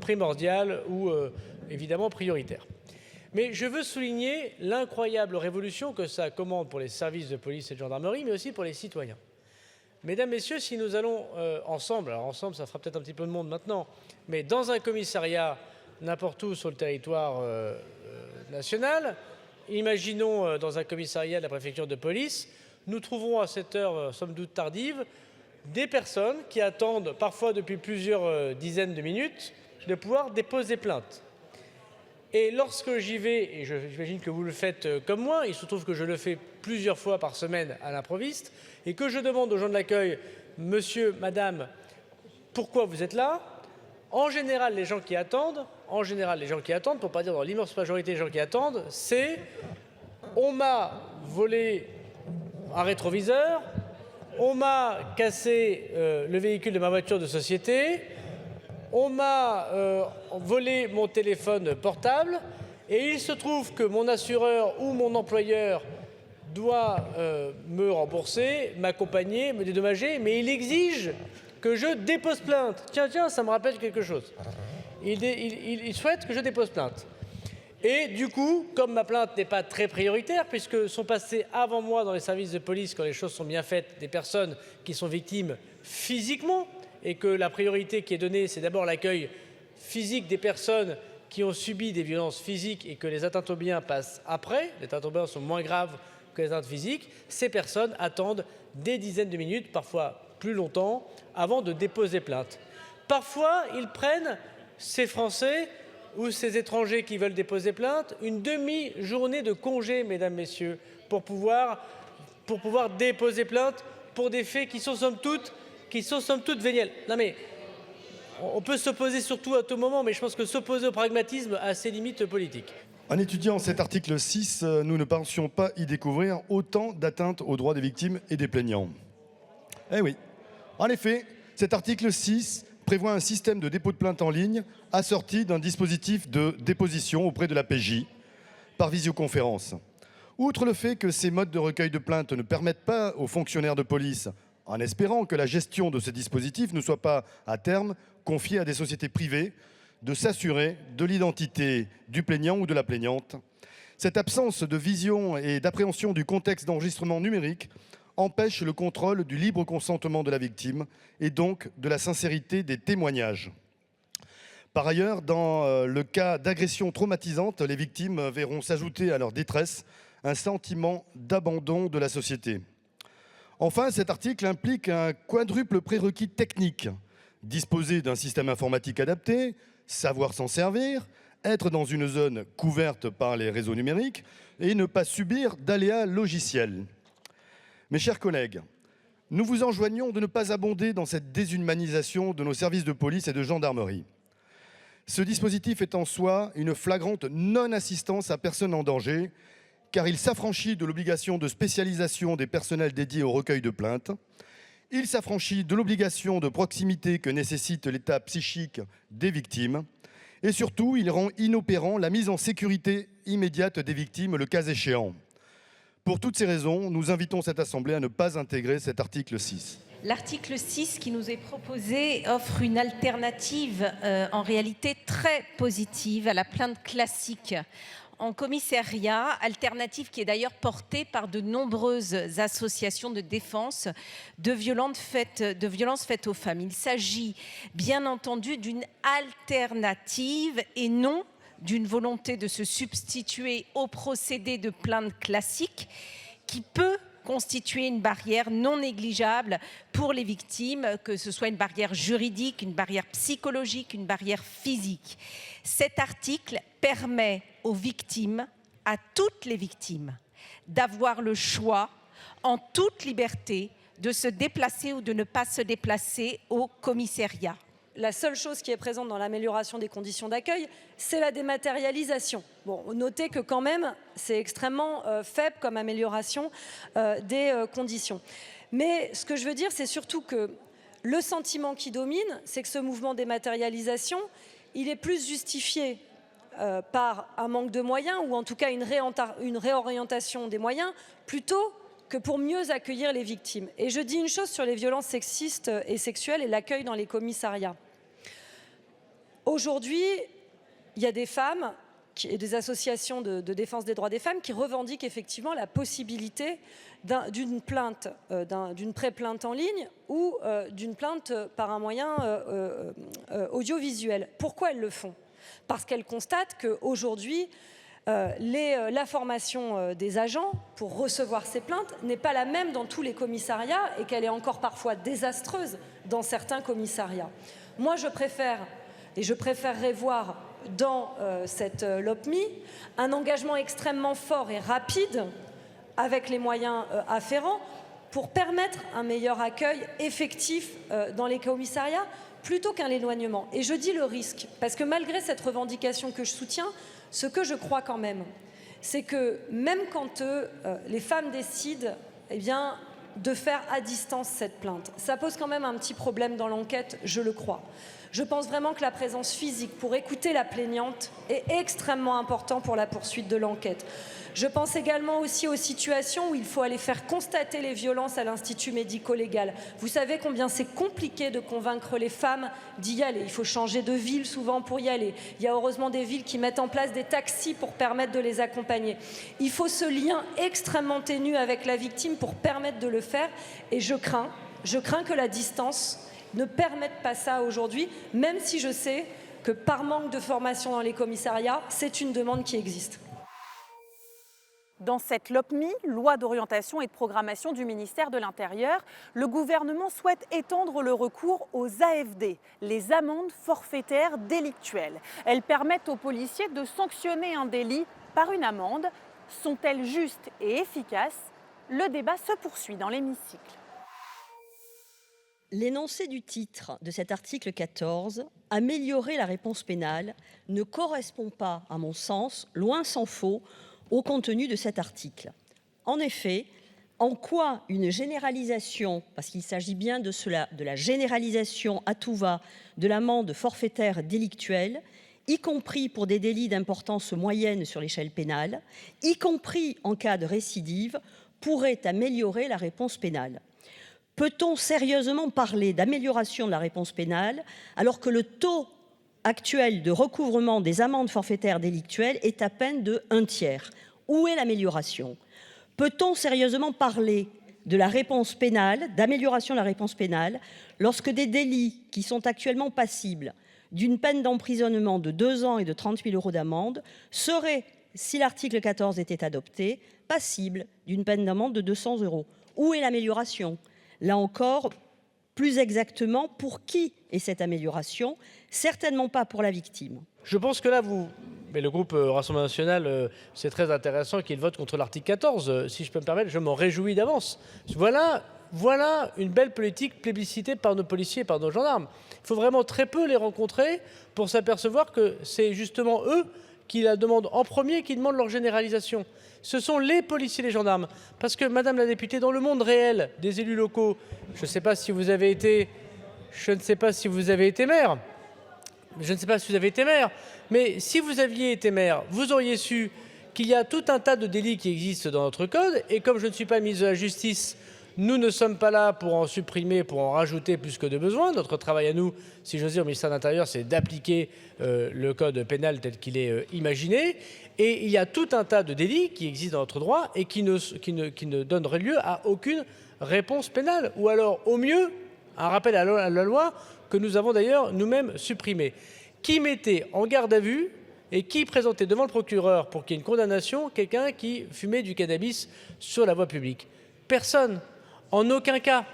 primordial ou évidemment prioritaire. Mais je veux souligner l'incroyable révolution que ça commande pour les services de police et de gendarmerie, mais aussi pour les citoyens. Mesdames, Messieurs, si nous allons ensemble, alors ensemble ça fera peut-être un petit peu de monde maintenant, mais dans un commissariat n'importe où sur le territoire national, imaginons dans un commissariat de la préfecture de police, nous trouverons à cette heure somme toute tardive des personnes qui attendent parfois depuis plusieurs dizaines de minutes de pouvoir déposer plainte. Et lorsque j'y vais, et j'imagine que vous le faites comme moi, il se trouve que je le fais plusieurs fois par semaine à l'improviste, et que je demande aux gens de l'accueil, monsieur, madame, pourquoi vous êtes là? En général, les gens qui attendent, pour ne pas dire dans l'immense majorité des gens qui attendent, c'est on m'a volé un rétroviseur, on m'a cassé le véhicule de ma voiture de société, on m'a volé mon téléphone portable, et il se trouve que mon assureur ou mon employeur doit me rembourser, m'accompagner, me dédommager, mais il exige que je dépose plainte. Tiens, ça me rappelle quelque chose. Il souhaite que je dépose plainte. Et du coup, comme ma plainte n'est pas très prioritaire, puisque sont passées avant moi dans les services de police, quand les choses sont bien faites, des personnes qui sont victimes physiquement, et que la priorité qui est donnée, c'est d'abord l'accueil physique des personnes qui ont subi des violences physiques et que les atteintes aux biens passent après. Les atteintes aux biens sont moins graves que les atteintes physiques, ces personnes attendent des dizaines de minutes, parfois plus longtemps, avant de déposer plainte. Parfois, ils prennent, ces Français ou ces étrangers qui veulent déposer plainte, une demi-journée de congé, mesdames, messieurs, pour pouvoir déposer plainte pour des faits qui sont somme toute véniels. Non mais, on peut s'opposer surtout à tout moment, mais je pense que s'opposer au pragmatisme a ses limites politiques. En étudiant cet article 6, nous ne pensions pas y découvrir autant d'atteintes aux droits des victimes et des plaignants. Eh oui. En effet, cet article 6 prévoit un système de dépôt de plainte en ligne assorti d'un dispositif de déposition auprès de la PJ par visioconférence. Outre le fait que ces modes de recueil de plainte ne permettent pas aux fonctionnaires de police, en espérant que la gestion de ce dispositif ne soit pas à terme confiée à des sociétés privées, de s'assurer de l'identité du plaignant ou de la plaignante. Cette absence de vision et d'appréhension du contexte d'enregistrement numérique empêche le contrôle du libre consentement de la victime et donc de la sincérité des témoignages. Par ailleurs, dans le cas d'agression traumatisante, les victimes verront s'ajouter à leur détresse un sentiment d'abandon de la société. Enfin, cet article implique un quadruple prérequis technique. Disposer d'un système informatique adapté, savoir s'en servir, être dans une zone couverte par les réseaux numériques et ne pas subir d'aléas logiciels. Mes chers collègues, nous vous enjoignons de ne pas abonder dans cette déshumanisation de nos services de police et de gendarmerie. Ce dispositif est en soi une flagrante non-assistance à personne en danger, car il s'affranchit de l'obligation de spécialisation des personnels dédiés au recueil de plaintes. Il s'affranchit de l'obligation de proximité que nécessite l'état psychique des victimes. Et surtout, il rend inopérant la mise en sécurité immédiate des victimes, le cas échéant. Pour toutes ces raisons, nous invitons cette Assemblée à ne pas intégrer cet article 6. L'article 6 qui nous est proposé offre une alternative en réalité très positive à la plainte classique en commissariat, alternative qui est d'ailleurs portée par de nombreuses associations de défense de violences faites aux femmes. Il s'agit bien entendu d'une alternative et non d'une volonté de se substituer au procédé de plainte classique qui peut constituer une barrière non négligeable pour les victimes, que ce soit une barrière juridique, une barrière psychologique, une barrière physique. Cet article permet aux victimes, à toutes les victimes, d'avoir le choix en toute liberté de se déplacer ou de ne pas se déplacer au commissariat. La seule chose qui est présente dans l'amélioration des conditions d'accueil, c'est la dématérialisation. Bon, notez que quand même, c'est extrêmement faible comme amélioration des conditions. Mais ce que je veux dire, c'est surtout que le sentiment qui domine, c'est que ce mouvement dématérialisation, il est plus justifié par un manque de moyens ou en tout cas une réorientation des moyens plutôt que pour mieux accueillir les victimes. Et je dis une chose sur les violences sexistes et sexuelles et l'accueil dans les commissariats. Aujourd'hui, il y a des femmes et des associations de défense des droits des femmes qui revendiquent effectivement la possibilité d'une plainte, d'une pré-plainte en ligne ou d'une plainte par un moyen audiovisuel. Pourquoi elles le font ? Parce qu'elles constatent qu'aujourd'hui, la formation des agents pour recevoir ces plaintes n'est pas la même dans tous les commissariats et qu'elle est encore parfois désastreuse dans certains commissariats. Moi, je préférerais voir dans cette LOPMI un engagement extrêmement fort et rapide avec les moyens afférents pour permettre un meilleur accueil effectif dans les commissariats plutôt qu'un éloignement. Et je dis le risque, parce que malgré cette revendication que je soutiens, ce que je crois quand même, c'est que même quand les femmes décident de faire à distance cette plainte, ça pose quand même un petit problème dans l'enquête, je le crois. Je pense vraiment que la présence physique pour écouter la plaignante est extrêmement importante pour la poursuite de l'enquête. Je pense également aussi aux situations où il faut aller faire constater les violences à l'Institut médico-légal. Vous savez combien c'est compliqué de convaincre les femmes d'y aller. Il faut changer de ville souvent pour y aller. Il y a heureusement des villes qui mettent en place des taxis pour permettre de les accompagner. Il faut ce lien extrêmement ténu avec la victime pour permettre de le faire. Et je crains que la distance ne permette pas ça aujourd'hui, même si je sais que par manque de formation dans les commissariats, c'est une demande qui existe. Dans cette LOPMI, loi d'orientation et de programmation du ministère de l'Intérieur, le gouvernement souhaite étendre le recours aux AFD, les amendes forfaitaires délictuelles. Elles permettent aux policiers de sanctionner un délit par une amende. Sont-elles justes et efficaces? Le débat se poursuit dans l'hémicycle. L'énoncé du titre de cet article 14, « Améliorer la réponse pénale », ne correspond pas, à mon sens, loin s'en faut, au contenu de cet article. En effet, en quoi une généralisation, parce qu'il s'agit bien de cela, de la généralisation à tout va de l'amende forfaitaire délictuelle, y compris pour des délits d'importance moyenne sur l'échelle pénale, y compris en cas de récidive, pourrait améliorer la réponse pénale? Peut-on sérieusement parler d'amélioration de la réponse pénale alors que le taux actuel de recouvrement des amendes forfaitaires délictuelles est à peine de 1/3? Où est l'amélioration? Peut-on sérieusement parler de la réponse pénale, d'amélioration de la réponse pénale, lorsque des délits qui sont actuellement passibles d'une peine d'emprisonnement de 2 ans et de 30 000 € d'amende seraient, si l'article 14 était adopté, passibles d'une peine d'amende de 200 €? Où est l'amélioration? Là encore, plus exactement, pour qui est cette amélioration? Certainement pas pour la victime. Je pense que là, mais le groupe Rassemblement National, c'est très intéressant qu'il vote contre l'article 14. Si je peux me permettre, je m'en réjouis d'avance. Voilà une belle politique plébiscitée par nos policiers et par nos gendarmes. Il faut vraiment très peu les rencontrer pour s'apercevoir que c'est justement eux qui la demandent en premier, qui demandent leur généralisation. Ce sont les policiers et les gendarmes. Parce que, Madame la députée, dans le monde réel des élus locaux, je ne sais pas si vous avez été maire, mais si vous aviez été maire, vous auriez su qu'il y a tout un tas de délits qui existent dans notre code, et comme je ne suis pas ministre de la Justice, nous ne sommes pas là pour en supprimer, pour en rajouter plus que de besoin. Notre travail à nous, si j'ose dire, au ministère de l'Intérieur, c'est d'appliquer le code pénal tel qu'il est imaginé. Et il y a tout un tas de délits qui existent dans notre droit et qui ne donneraient lieu à aucune réponse pénale. Ou alors, au mieux, un rappel à la loi que nous avons d'ailleurs nous-mêmes supprimé. Qui mettait en garde à vue et qui présentait devant le procureur pour qu'il y ait une condamnation quelqu'un qui fumait du cannabis sur la voie publique? Personne. En aucun cas,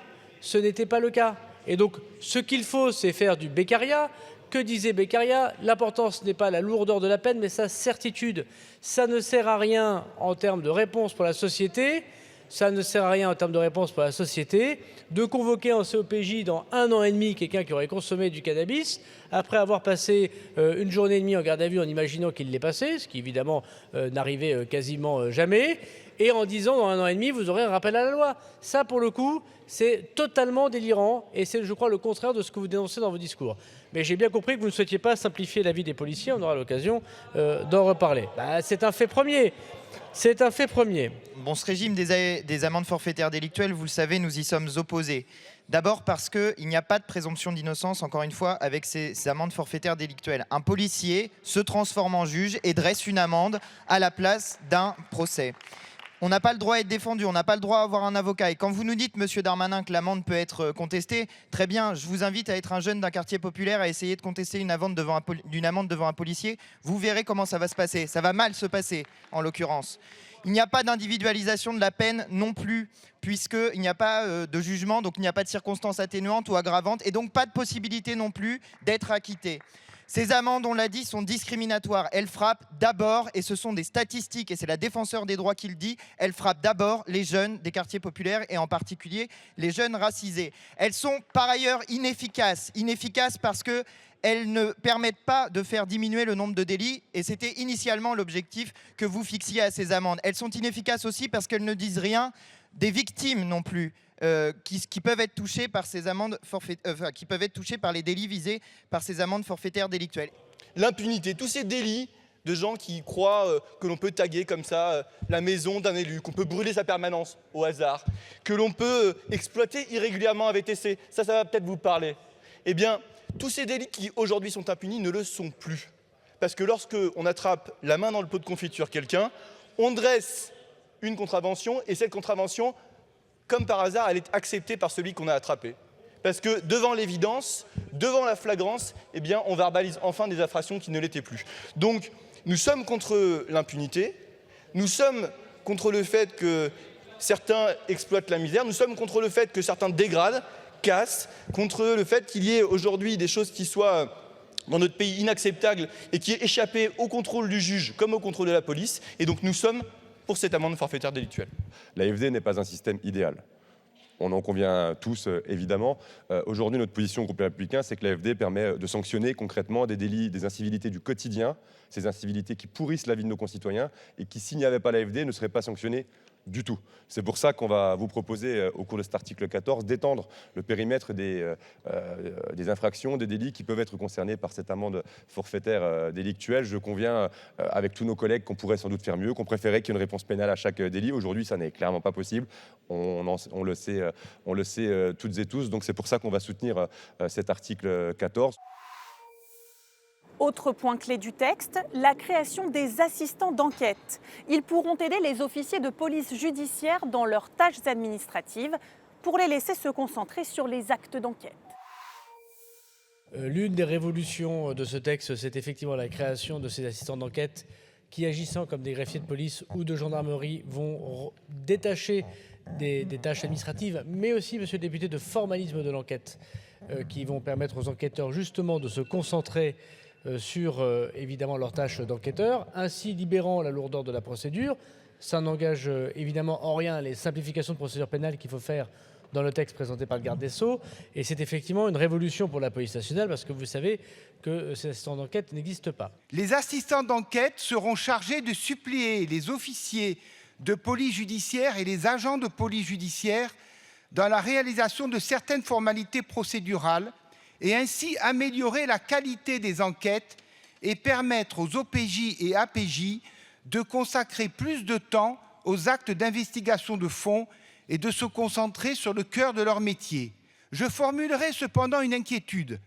ce n'était pas le cas. Et donc, ce qu'il faut, c'est faire du Beccaria. Que disait Beccaria? L'important, ce n'est pas la lourdeur de la peine, mais sa certitude. Ça ne sert à rien en termes de réponse pour la société. Ça ne sert à rien en termes de réponse pour la société de convoquer en COPJ dans 1 an et demi quelqu'un qui aurait consommé du cannabis, après avoir passé une journée et demie en garde à vue en imaginant qu'il l'ait passé, ce qui évidemment n'arrivait quasiment jamais, et en disant dans 1 an et demi, vous aurez un rappel à la loi. Ça, pour le coup, c'est totalement délirant, et c'est, je crois, le contraire de ce que vous dénoncez dans vos discours. Mais j'ai bien compris que vous ne souhaitiez pas simplifier la vie des policiers, on aura l'occasion d'en reparler. C'est un fait premier. C'est un fait premier. Bon, ce régime des amendes forfaitaires délictuelles, vous le savez, nous y sommes opposés. D'abord parce qu'il n'y a pas de présomption d'innocence, encore une fois, avec ces amendes forfaitaires délictuelles. Un policier se transforme en juge et dresse une amende à la place d'un procès. On n'a pas le droit à être défendu, on n'a pas le droit à avoir un avocat. Et quand vous nous dites, Monsieur Darmanin, que l'amende peut être contestée, très bien, je vous invite à être un jeune d'un quartier populaire, à essayer de contester une amende devant un policier. Vous verrez comment ça va se passer. Ça va mal se passer, en l'occurrence. Il n'y a pas d'individualisation de la peine non plus, puisqu'il n'y a pas de jugement, donc il n'y a pas de circonstances atténuantes ou aggravantes, et donc pas de possibilité non plus d'être acquitté. Ces amendes, on l'a dit, sont discriminatoires. Elles frappent d'abord, et ce sont des statistiques, et c'est la défenseur des droits qui le dit, elles frappent d'abord les jeunes des quartiers populaires, et en particulier les jeunes racisés. Elles sont par ailleurs inefficaces. Inefficaces parce qu'elles ne permettent pas de faire diminuer le nombre de délits, et c'était initialement l'objectif que vous fixiez à ces amendes. Elles sont inefficaces aussi parce qu'elles ne disent rien des victimes non plus. Qui peuvent être touchés par ces amendes qui peuvent être touchés par les délits visés par ces amendes forfaitaires délictuelles. L'impunité, tous ces délits de gens qui croient que l'on peut taguer comme ça la maison d'un élu, qu'on peut brûler sa permanence au hasard, que l'on peut exploiter irrégulièrement un VTC, ça va peut-être vous parler. Eh bien, tous ces délits qui aujourd'hui sont impunis ne le sont plus. Parce que lorsqu'on attrape la main dans le pot de confiture quelqu'un, on dresse une contravention et cette contravention, comme par hasard, elle est acceptée par celui qu'on a attrapé. Parce que devant l'évidence, devant la flagrance, eh bien, on verbalise enfin des infractions qui ne l'étaient plus. Donc, nous sommes contre l'impunité, nous sommes contre le fait que certains exploitent la misère, nous sommes contre le fait que certains dégradent, cassent, contre le fait qu'il y ait aujourd'hui des choses qui soient dans notre pays inacceptables et qui aient échappé au contrôle du juge comme au contrôle de la police. Et donc nous sommes pour cette amende forfaitaire délictuelle. L'AFD n'est pas un système idéal. On en convient tous, évidemment. Aujourd'hui, notre position au groupe Les Républicains, c'est que l'AFD permet de sanctionner concrètement des délits, des incivilités du quotidien, ces incivilités qui pourrissent la vie de nos concitoyens et qui, s'il n'y avait pas l'AFD, ne seraient pas sanctionnées du tout. C'est pour ça qu'on va vous proposer, au cours de cet article 14, d'étendre le périmètre des infractions, des délits qui peuvent être concernés par cette amende forfaitaire délictuelle. Je conviens avec tous nos collègues qu'on pourrait sans doute faire mieux, qu'on préférait qu'il y ait une réponse pénale à chaque délit. Aujourd'hui, ça n'est clairement pas possible. On le sait toutes et tous. Donc c'est pour ça qu'on va soutenir cet article 14. Autre point clé du texte, la création des assistants d'enquête. Ils pourront aider les officiers de police judiciaire dans leurs tâches administratives pour les laisser se concentrer sur les actes d'enquête. L'une des révolutions de ce texte, c'est effectivement la création de ces assistants d'enquête qui, agissant comme des greffiers de police ou de gendarmerie, vont détacher des tâches administratives, mais aussi, monsieur le député, de formalisme de l'enquête, qui vont permettre aux enquêteurs justement de se concentrer sur évidemment leurs tâches d'enquêteurs, ainsi libérant la lourdeur de la procédure. Ça n'engage évidemment en rien les simplifications de procédure pénale qu'il faut faire dans le texte présenté par le garde des Sceaux. Et c'est effectivement une révolution pour la police nationale parce que vous savez que ces assistants d'enquête n'existent pas. Les assistants d'enquête seront chargés de suppléer les officiers de police judiciaire et les agents de police judiciaire dans la réalisation de certaines formalités procédurales et ainsi améliorer la qualité des enquêtes et permettre aux OPJ et APJ de consacrer plus de temps aux actes d'investigation de fond et de se concentrer sur le cœur de leur métier. Je formulerai cependant une inquiétude.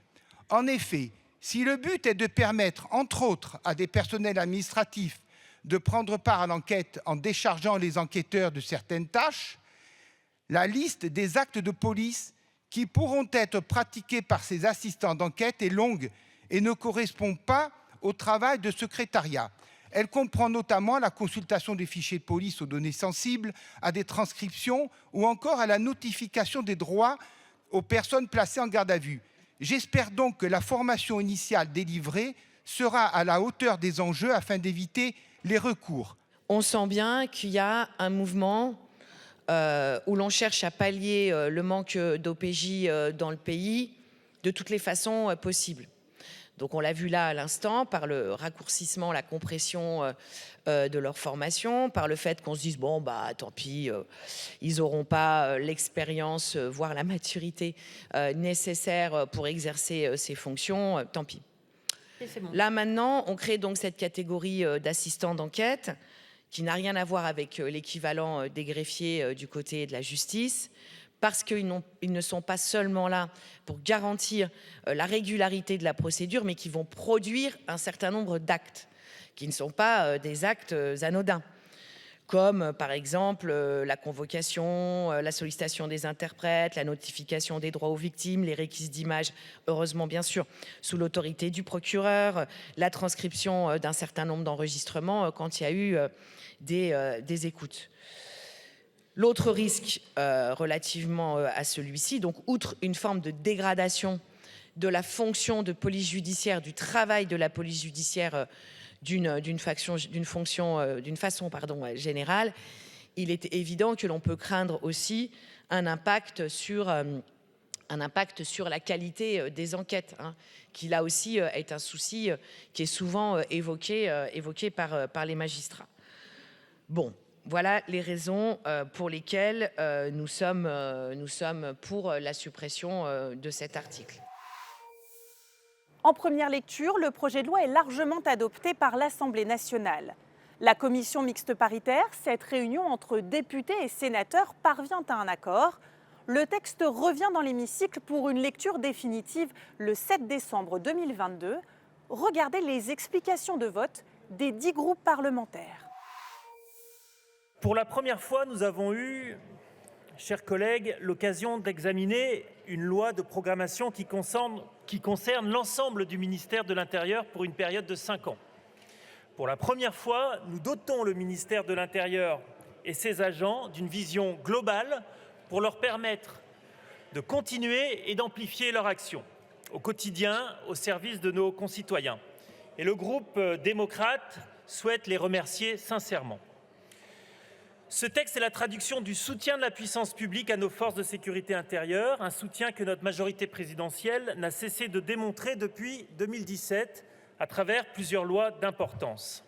En effet, si le but est de permettre, entre autres, à des personnels administratifs de prendre part à l'enquête en déchargeant les enquêteurs de certaines tâches, la liste des actes de police qui pourront être pratiqués par ces assistants d'enquête est longue et ne correspond pas au travail de secrétariat. Elle comprend notamment la consultation des fichiers de police aux données sensibles, à des transcriptions ou encore à la notification des droits aux personnes placées en garde à vue. J'espère donc que la formation initiale délivrée sera à la hauteur des enjeux afin d'éviter les recours. On sent bien qu'il y a un mouvement où l'on cherche à pallier le manque d'OPJ dans le pays de toutes les façons possibles. Donc on l'a vu là à l'instant, par le raccourcissement, la compression de leur formation, par le fait qu'on se dise, bon, bah tant pis, ils n'auront pas l'expérience, voire la maturité nécessaire pour exercer ces fonctions, tant pis. Bon. Là maintenant, on crée donc cette catégorie d'assistants d'enquête qui n'a rien à voir avec l'équivalent des greffiers du côté de la justice, parce qu'ils ne sont pas seulement là pour garantir la régularité de la procédure, mais qui vont produire un certain nombre d'actes, qui ne sont pas des actes anodins, comme par exemple la convocation, la sollicitation des interprètes, la notification des droits aux victimes, les réquises d'images, heureusement bien sûr, sous l'autorité du procureur, la transcription d'un certain nombre d'enregistrements quand il y a eu des écoutes. L'autre risque relativement à celui-ci, donc outre une forme de dégradation de la fonction de police judiciaire, du travail de la police judiciaire d'une façon générale, il est évident que l'on peut craindre aussi un impact sur la qualité des enquêtes, qui là aussi est un souci qui est souvent évoqué par les magistrats. Bon. Voilà les raisons pour lesquelles nous sommes pour la suppression de cet article. En première lecture, le projet de loi est largement adopté par l'Assemblée nationale. La commission mixte paritaire, cette réunion entre députés et sénateurs, parvient à un accord. Le texte revient dans l'hémicycle pour une lecture définitive le 7 décembre 2022. Regardez les explications de vote des 10 groupes parlementaires. Pour la première fois, nous avons eu, chers collègues, l'occasion d'examiner une loi de programmation qui concerne l'ensemble du ministère de l'Intérieur pour une période de 5 ans. Pour la première fois, nous dotons le ministère de l'Intérieur et ses agents d'une vision globale pour leur permettre de continuer et d'amplifier leur action au quotidien au service de nos concitoyens. Et le groupe démocrate souhaite les remercier sincèrement. Ce texte est la traduction du soutien de la puissance publique à nos forces de sécurité intérieure, un soutien que notre majorité présidentielle n'a cessé de démontrer depuis 2017 à travers plusieurs lois d'importance.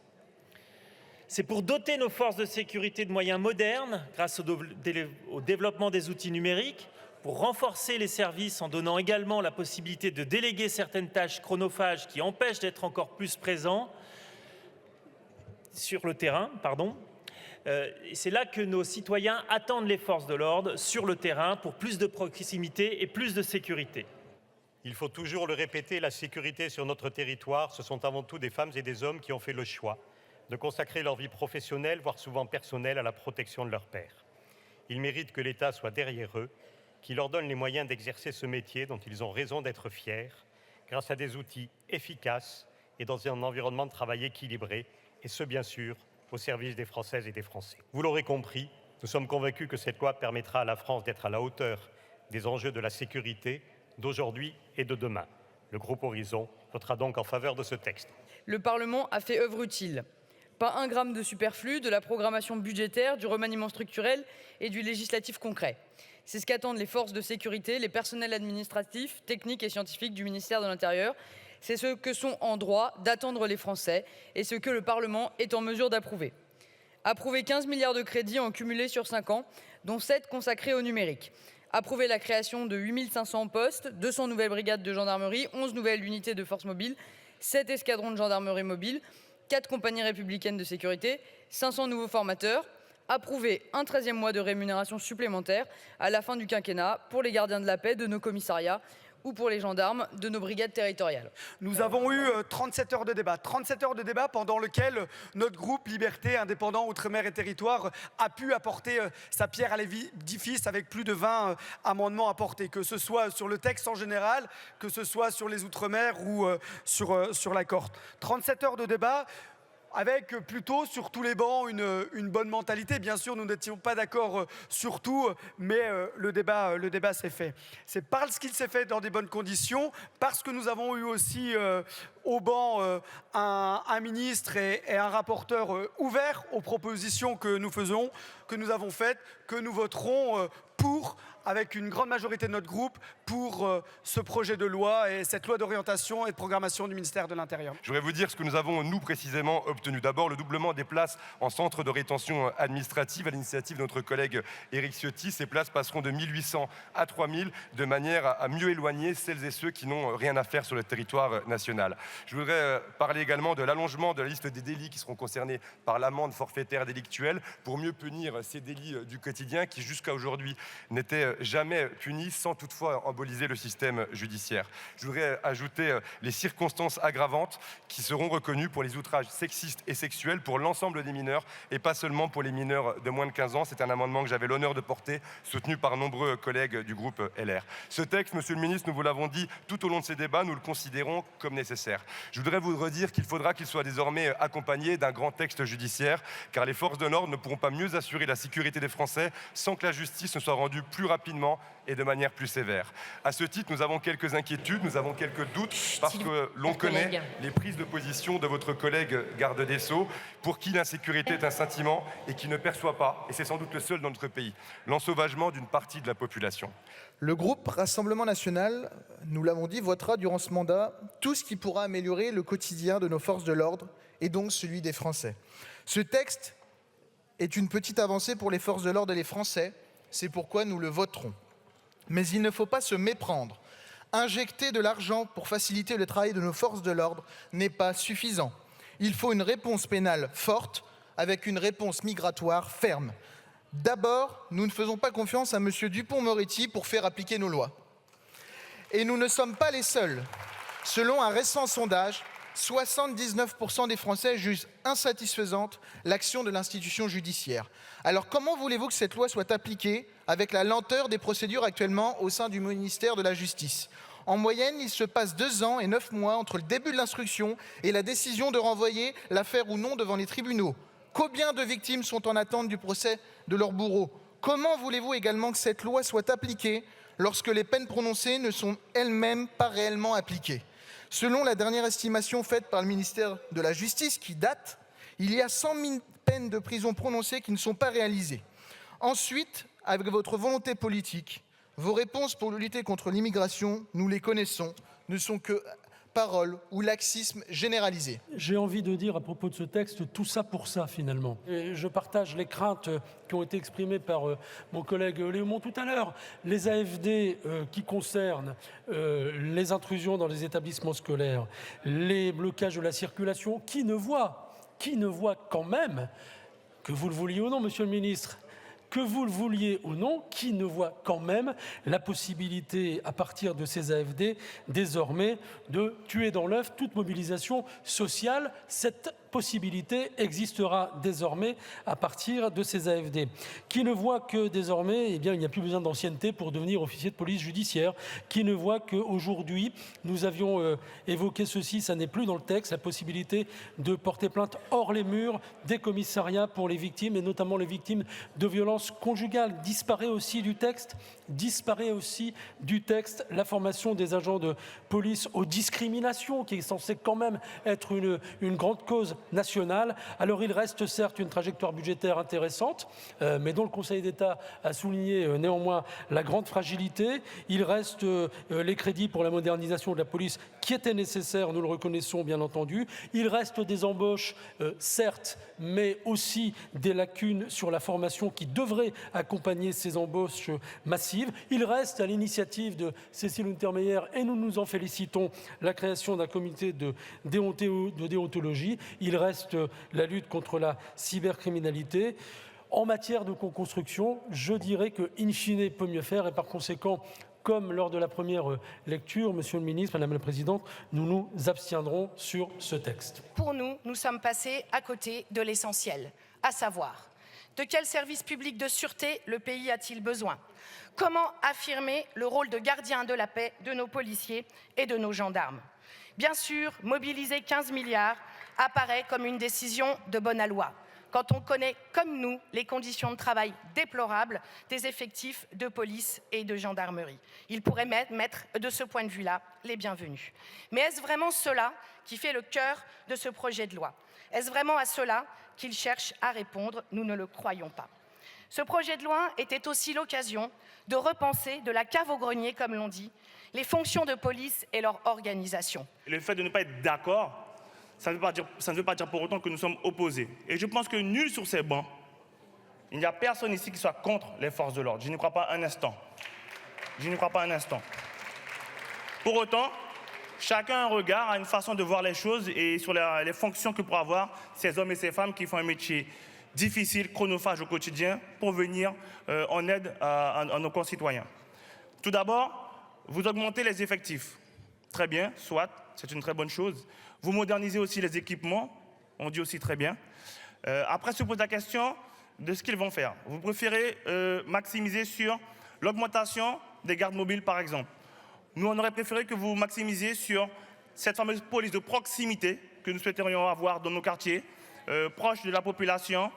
C'est pour doter nos forces de sécurité de moyens modernes grâce au développement des outils numériques, pour renforcer les services en donnant également la possibilité de déléguer certaines tâches chronophages qui empêchent d'être encore plus présents sur le terrain. C'est là que nos citoyens attendent les forces de l'ordre sur le terrain pour plus de proximité et plus de sécurité. Il faut toujours le répéter, la sécurité sur notre territoire, ce sont avant tout des femmes et des hommes qui ont fait le choix de consacrer leur vie professionnelle, voire souvent personnelle, à la protection de leur père. Ils méritent que l'État soit derrière eux, qui leur donne les moyens d'exercer ce métier dont ils ont raison d'être fiers, grâce à des outils efficaces et dans un environnement de travail équilibré, et ce, bien sûr, au service des Françaises et des Français. Vous l'aurez compris, nous sommes convaincus que cette loi permettra à la France d'être à la hauteur des enjeux de la sécurité d'aujourd'hui et de demain. Le groupe Horizon votera donc en faveur de ce texte. Le Parlement a fait œuvre utile. Pas un gramme de superflu, de la programmation budgétaire, du remaniement structurel et du législatif concret. C'est ce qu'attendent les forces de sécurité, les personnels administratifs, techniques et scientifiques du ministère de l'Intérieur. C'est ce que sont en droit d'attendre les Français et ce que le Parlement est en mesure d'approuver. Approuver 15 milliards de crédits en cumulé sur 5 ans, dont 7 consacrés au numérique. Approuver la création de 8500 postes, 200 nouvelles brigades de gendarmerie, 11 nouvelles unités de force mobile, 7 escadrons de gendarmerie mobile, 4 compagnies républicaines de sécurité, 500 nouveaux formateurs. Approuver un 13e mois de rémunération supplémentaire à la fin du quinquennat pour les gardiens de la paix de nos commissariats ou pour les gendarmes de nos brigades territoriales. Nous avons eu 37 heures de débat. 37 heures de débat pendant lequel notre groupe Liberté, Indépendants, Outre-mer et Territoires a pu apporter sa pierre à l'édifice avec plus de 20 amendements apportés, que ce soit sur le texte en général, que ce soit sur les Outre-mer ou sur la Corse. 37 heures de débat avec plutôt sur tous les bancs une bonne mentalité. Bien sûr, nous n'étions pas d'accord sur tout, mais le débat s'est fait. C'est parce qu'il s'est fait dans des bonnes conditions, parce que nous avons eu aussi au banc un ministre et un rapporteur ouverts aux propositions que nous faisons, que nous avons faites, que nous voterons pour, avec une grande majorité de notre groupe, pour ce projet de loi et cette loi d'orientation et de programmation du ministère de l'Intérieur. Je voudrais vous dire ce que nous avons, nous, précisément obtenu. D'abord, le doublement des places en centre de rétention administrative à l'initiative de notre collègue Éric Ciotti. Ces places passeront de 1800 à 3000 de manière à mieux éloigner celles et ceux qui n'ont rien à faire sur le territoire national. Je voudrais parler également de l'allongement de la liste des délits qui seront concernés par l'amende forfaitaire délictuelle pour mieux punir ces délits du quotidien qui, jusqu'à aujourd'hui, n'étaient jamais punis sans toutefois emboliser le système judiciaire. Je voudrais ajouter les circonstances aggravantes qui seront reconnues pour les outrages sexistes et sexuels pour l'ensemble des mineurs et pas seulement pour les mineurs de moins de 15 ans. C'est un amendement que j'avais l'honneur de porter, soutenu par nombreux collègues du groupe LR. Ce texte, Monsieur le Ministre, nous vous l'avons dit tout au long de ces débats, nous le considérons comme nécessaire. Je voudrais vous redire qu'il faudra qu'il soit désormais accompagné d'un grand texte judiciaire, car les forces de l'ordre ne pourront pas mieux assurer la sécurité des Français sans que la justice ne soit rendue plus rapidement et de manière plus sévère. À ce titre, nous avons quelques inquiétudes, nous avons quelques doutes, parce que l'on connaît les prises de position de votre collègue garde des Sceaux, pour qui l'insécurité est un sentiment et qui ne perçoit pas, et c'est sans doute le seul dans notre pays, l'ensauvagement d'une partie de la population. Le groupe Rassemblement National, nous l'avons dit, votera durant ce mandat tout ce qui pourra améliorer le quotidien de nos forces de l'ordre et donc celui des Français. Ce texte est une petite avancée pour les forces de l'ordre et les Français, c'est pourquoi nous le voterons. Mais il ne faut pas se méprendre. Injecter de l'argent pour faciliter le travail de nos forces de l'ordre n'est pas suffisant. Il faut une réponse pénale forte avec une réponse migratoire ferme. D'abord, nous ne faisons pas confiance à M. Dupond-Moretti pour faire appliquer nos lois. Et nous ne sommes pas les seuls. Selon un récent sondage, 79% des Français jugent insatisfaisante l'action de l'institution judiciaire. Alors comment voulez-vous que cette loi soit appliquée avec la lenteur des procédures actuellement au sein du ministère de la Justice ? En moyenne, il se passe 2 ans et 9 mois entre le début de l'instruction et la décision de renvoyer l'affaire ou non devant les tribunaux. Combien de victimes sont en attente du procès de leur bourreau? Comment voulez-vous également que cette loi soit appliquée lorsque les peines prononcées ne sont elles-mêmes pas réellement appliquées? Selon la dernière estimation faite par le ministère de la Justice, qui date, il y a 100 000 peines de prison prononcées qui ne sont pas réalisées. Ensuite, avec votre volonté politique, vos réponses pour lutter contre l'immigration, nous les connaissons, ne sont que paroles ou laxisme généralisé. J'ai envie de dire à propos de ce texte, tout ça pour ça finalement. Et je partage les craintes qui ont été exprimées par mon collègue Léaumont tout à l'heure. Les AFD qui concernent les intrusions dans les établissements scolaires, les blocages de la circulation, qui ne voit quand même, que vous le vouliez ou non, Monsieur le Ministre, que vous le vouliez ou non, qui ne voit quand même la possibilité, à partir de ces AFD, désormais, de tuer dans l'œuf toute mobilisation sociale. Cette possibilité existera désormais à partir de ces AFD. Qui ne voit que désormais, eh bien, il n'y a plus besoin d'ancienneté pour devenir officier de police judiciaire. Qui ne voit qu'aujourd'hui, nous avions évoqué ceci, ça n'est plus dans le texte, la possibilité de porter plainte hors les murs des commissariats pour les victimes, et notamment les victimes de violences conjugales. Disparaît aussi du texte la formation des agents de police aux discriminations, qui est censée quand même être une grande cause nationale. Alors il reste certes une trajectoire budgétaire intéressante, mais dont le Conseil d'État a souligné néanmoins la grande fragilité. Il reste les crédits pour la modernisation de la police qui étaient nécessaires, nous le reconnaissons bien entendu. Il reste des embauches, certes, mais aussi des lacunes sur la formation qui devrait accompagner ces embauches massives. Il reste à l'initiative de Cécile Untermaier, et nous nous en félicitons, la création d'un comité de déontologie. Il reste la lutte contre la cybercriminalité. En matière de co-construction, je dirais que, in fine, peut mieux faire, et par conséquent, comme lors de la première lecture, Monsieur le Ministre, Madame la Présidente, nous nous abstiendrons sur ce texte. Pour nous, nous sommes passés à côté de l'essentiel, à savoir, de quel service public de sûreté le pays a-t-il besoin? Comment affirmer le rôle de gardien de la paix de nos policiers et de nos gendarmes? Bien sûr, mobiliser 15 milliards apparaît comme une décision de bonne aloi, quand on connaît, comme nous, les conditions de travail déplorables des effectifs de police et de gendarmerie. Il pourrait mettre, de ce point de vue-là, les bienvenus. Mais est-ce vraiment cela qui fait le cœur de ce projet de loi? Est-ce vraiment à cela qu'il cherche à répondre? Nous ne le croyons pas. Ce projet de loi était aussi l'occasion de repenser de la cave au grenier, comme l'on dit, les fonctions de police et leur organisation. Le fait de ne pas être d'accord, ça ne veut pas dire pour autant que nous sommes opposés. Et je pense que nul sur ces bancs, il n'y a personne ici qui soit contre les forces de l'ordre. Je n'y crois pas un instant. Je n'y crois pas un instant. Pour autant, chacun a un regard, a une façon de voir les choses et sur les fonctions que pourraient avoir ces hommes et ces femmes qui font un métier difficile, chronophage au quotidien, pour venir en aide à nos concitoyens. Tout d'abord, vous augmentez les effectifs. Très bien, soit, c'est une très bonne chose. Vous modernisez aussi les équipements, on dit aussi très bien. Après se pose la question de ce qu'ils vont faire. Vous préférez maximiser sur l'augmentation des gardes mobiles, par exemple. Nous, on aurait préféré que vous maximisiez sur cette fameuse police de proximité que nous souhaiterions avoir dans nos quartiers, proches de la population.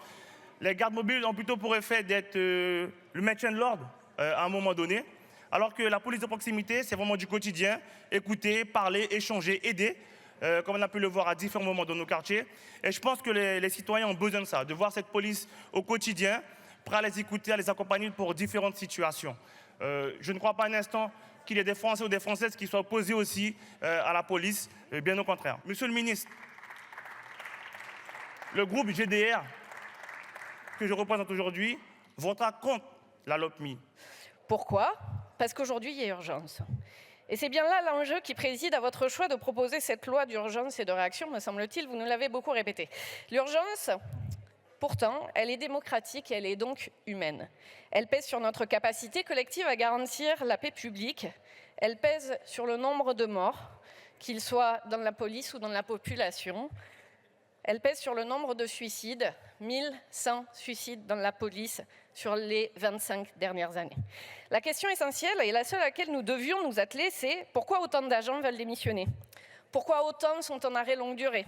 Les gardes mobiles ont plutôt pour effet d'être le maintien de l'ordre à un moment donné, alors que la police de proximité, c'est vraiment du quotidien, écouter, parler, échanger, aider, comme on a pu le voir à différents moments dans nos quartiers. Et je pense que les citoyens ont besoin de ça, de voir cette police au quotidien, prêt à les écouter, à les accompagner pour différentes situations. Je ne crois pas un instant qu'il y ait des Français ou des Françaises qui soient opposés aussi à la police, bien au contraire. Monsieur le ministre, le groupe GDR, que je représente aujourd'hui, votera contre la LOPMI. Pourquoi? Parce qu'aujourd'hui, il y a urgence. Et c'est bien là l'enjeu qui préside à votre choix de proposer cette loi d'urgence et de réaction, me semble-t-il, vous nous l'avez beaucoup répété. L'urgence, pourtant, elle est démocratique et elle est donc humaine. Elle pèse sur notre capacité collective à garantir la paix publique. Elle pèse sur le nombre de morts, qu'ils soient dans la police ou dans la population. Elle pèse sur le nombre de suicides, 1100 suicides dans la police sur les 25 dernières années. La question essentielle, et la seule à laquelle nous devions nous atteler, c'est pourquoi autant d'agents veulent démissionner? Pourquoi autant sont en arrêt longue durée?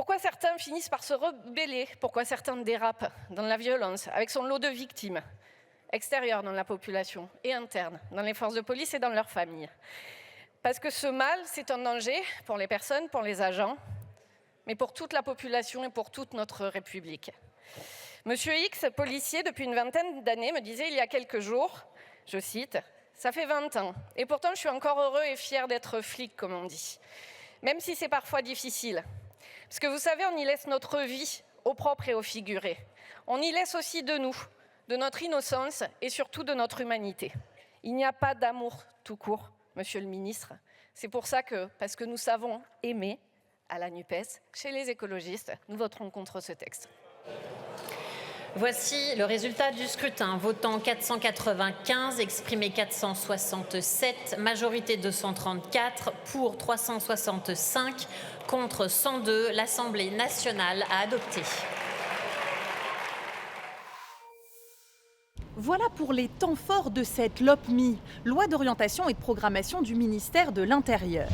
Pourquoi certains finissent par se rebeller? Pourquoi certains dérapent dans la violence, avec son lot de victimes, extérieures dans la population et internes, dans les forces de police et dans leurs familles? Parce que ce mal, c'est un danger pour les personnes, pour les agents, mais pour toute la population et pour toute notre République. Monsieur X, policier depuis une vingtaine d'années, me disait il y a quelques jours, je cite, « Ça fait 20 ans, et pourtant je suis encore heureux et fier d'être flic, comme on dit. Même si c'est parfois difficile. Parce que vous savez, on y laisse notre vie, au propre et au figuré. On y laisse aussi de nous, de notre innocence et surtout de notre humanité. Il n'y a pas d'amour tout court, Monsieur le ministre. C'est pour ça que, parce que nous savons aimer, à la NUPES, chez les écologistes, nous voterons contre ce texte. Voici le résultat du scrutin. Votant 495, exprimé 467, majorité 234, pour 365, contre 102. L'Assemblée nationale a adopté. Voilà pour les temps forts de cette LOPMI, loi d'orientation et de programmation du ministère de l'Intérieur.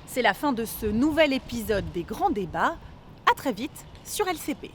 C'est la fin de ce nouvel épisode des grands débats. À très vite sur LCP.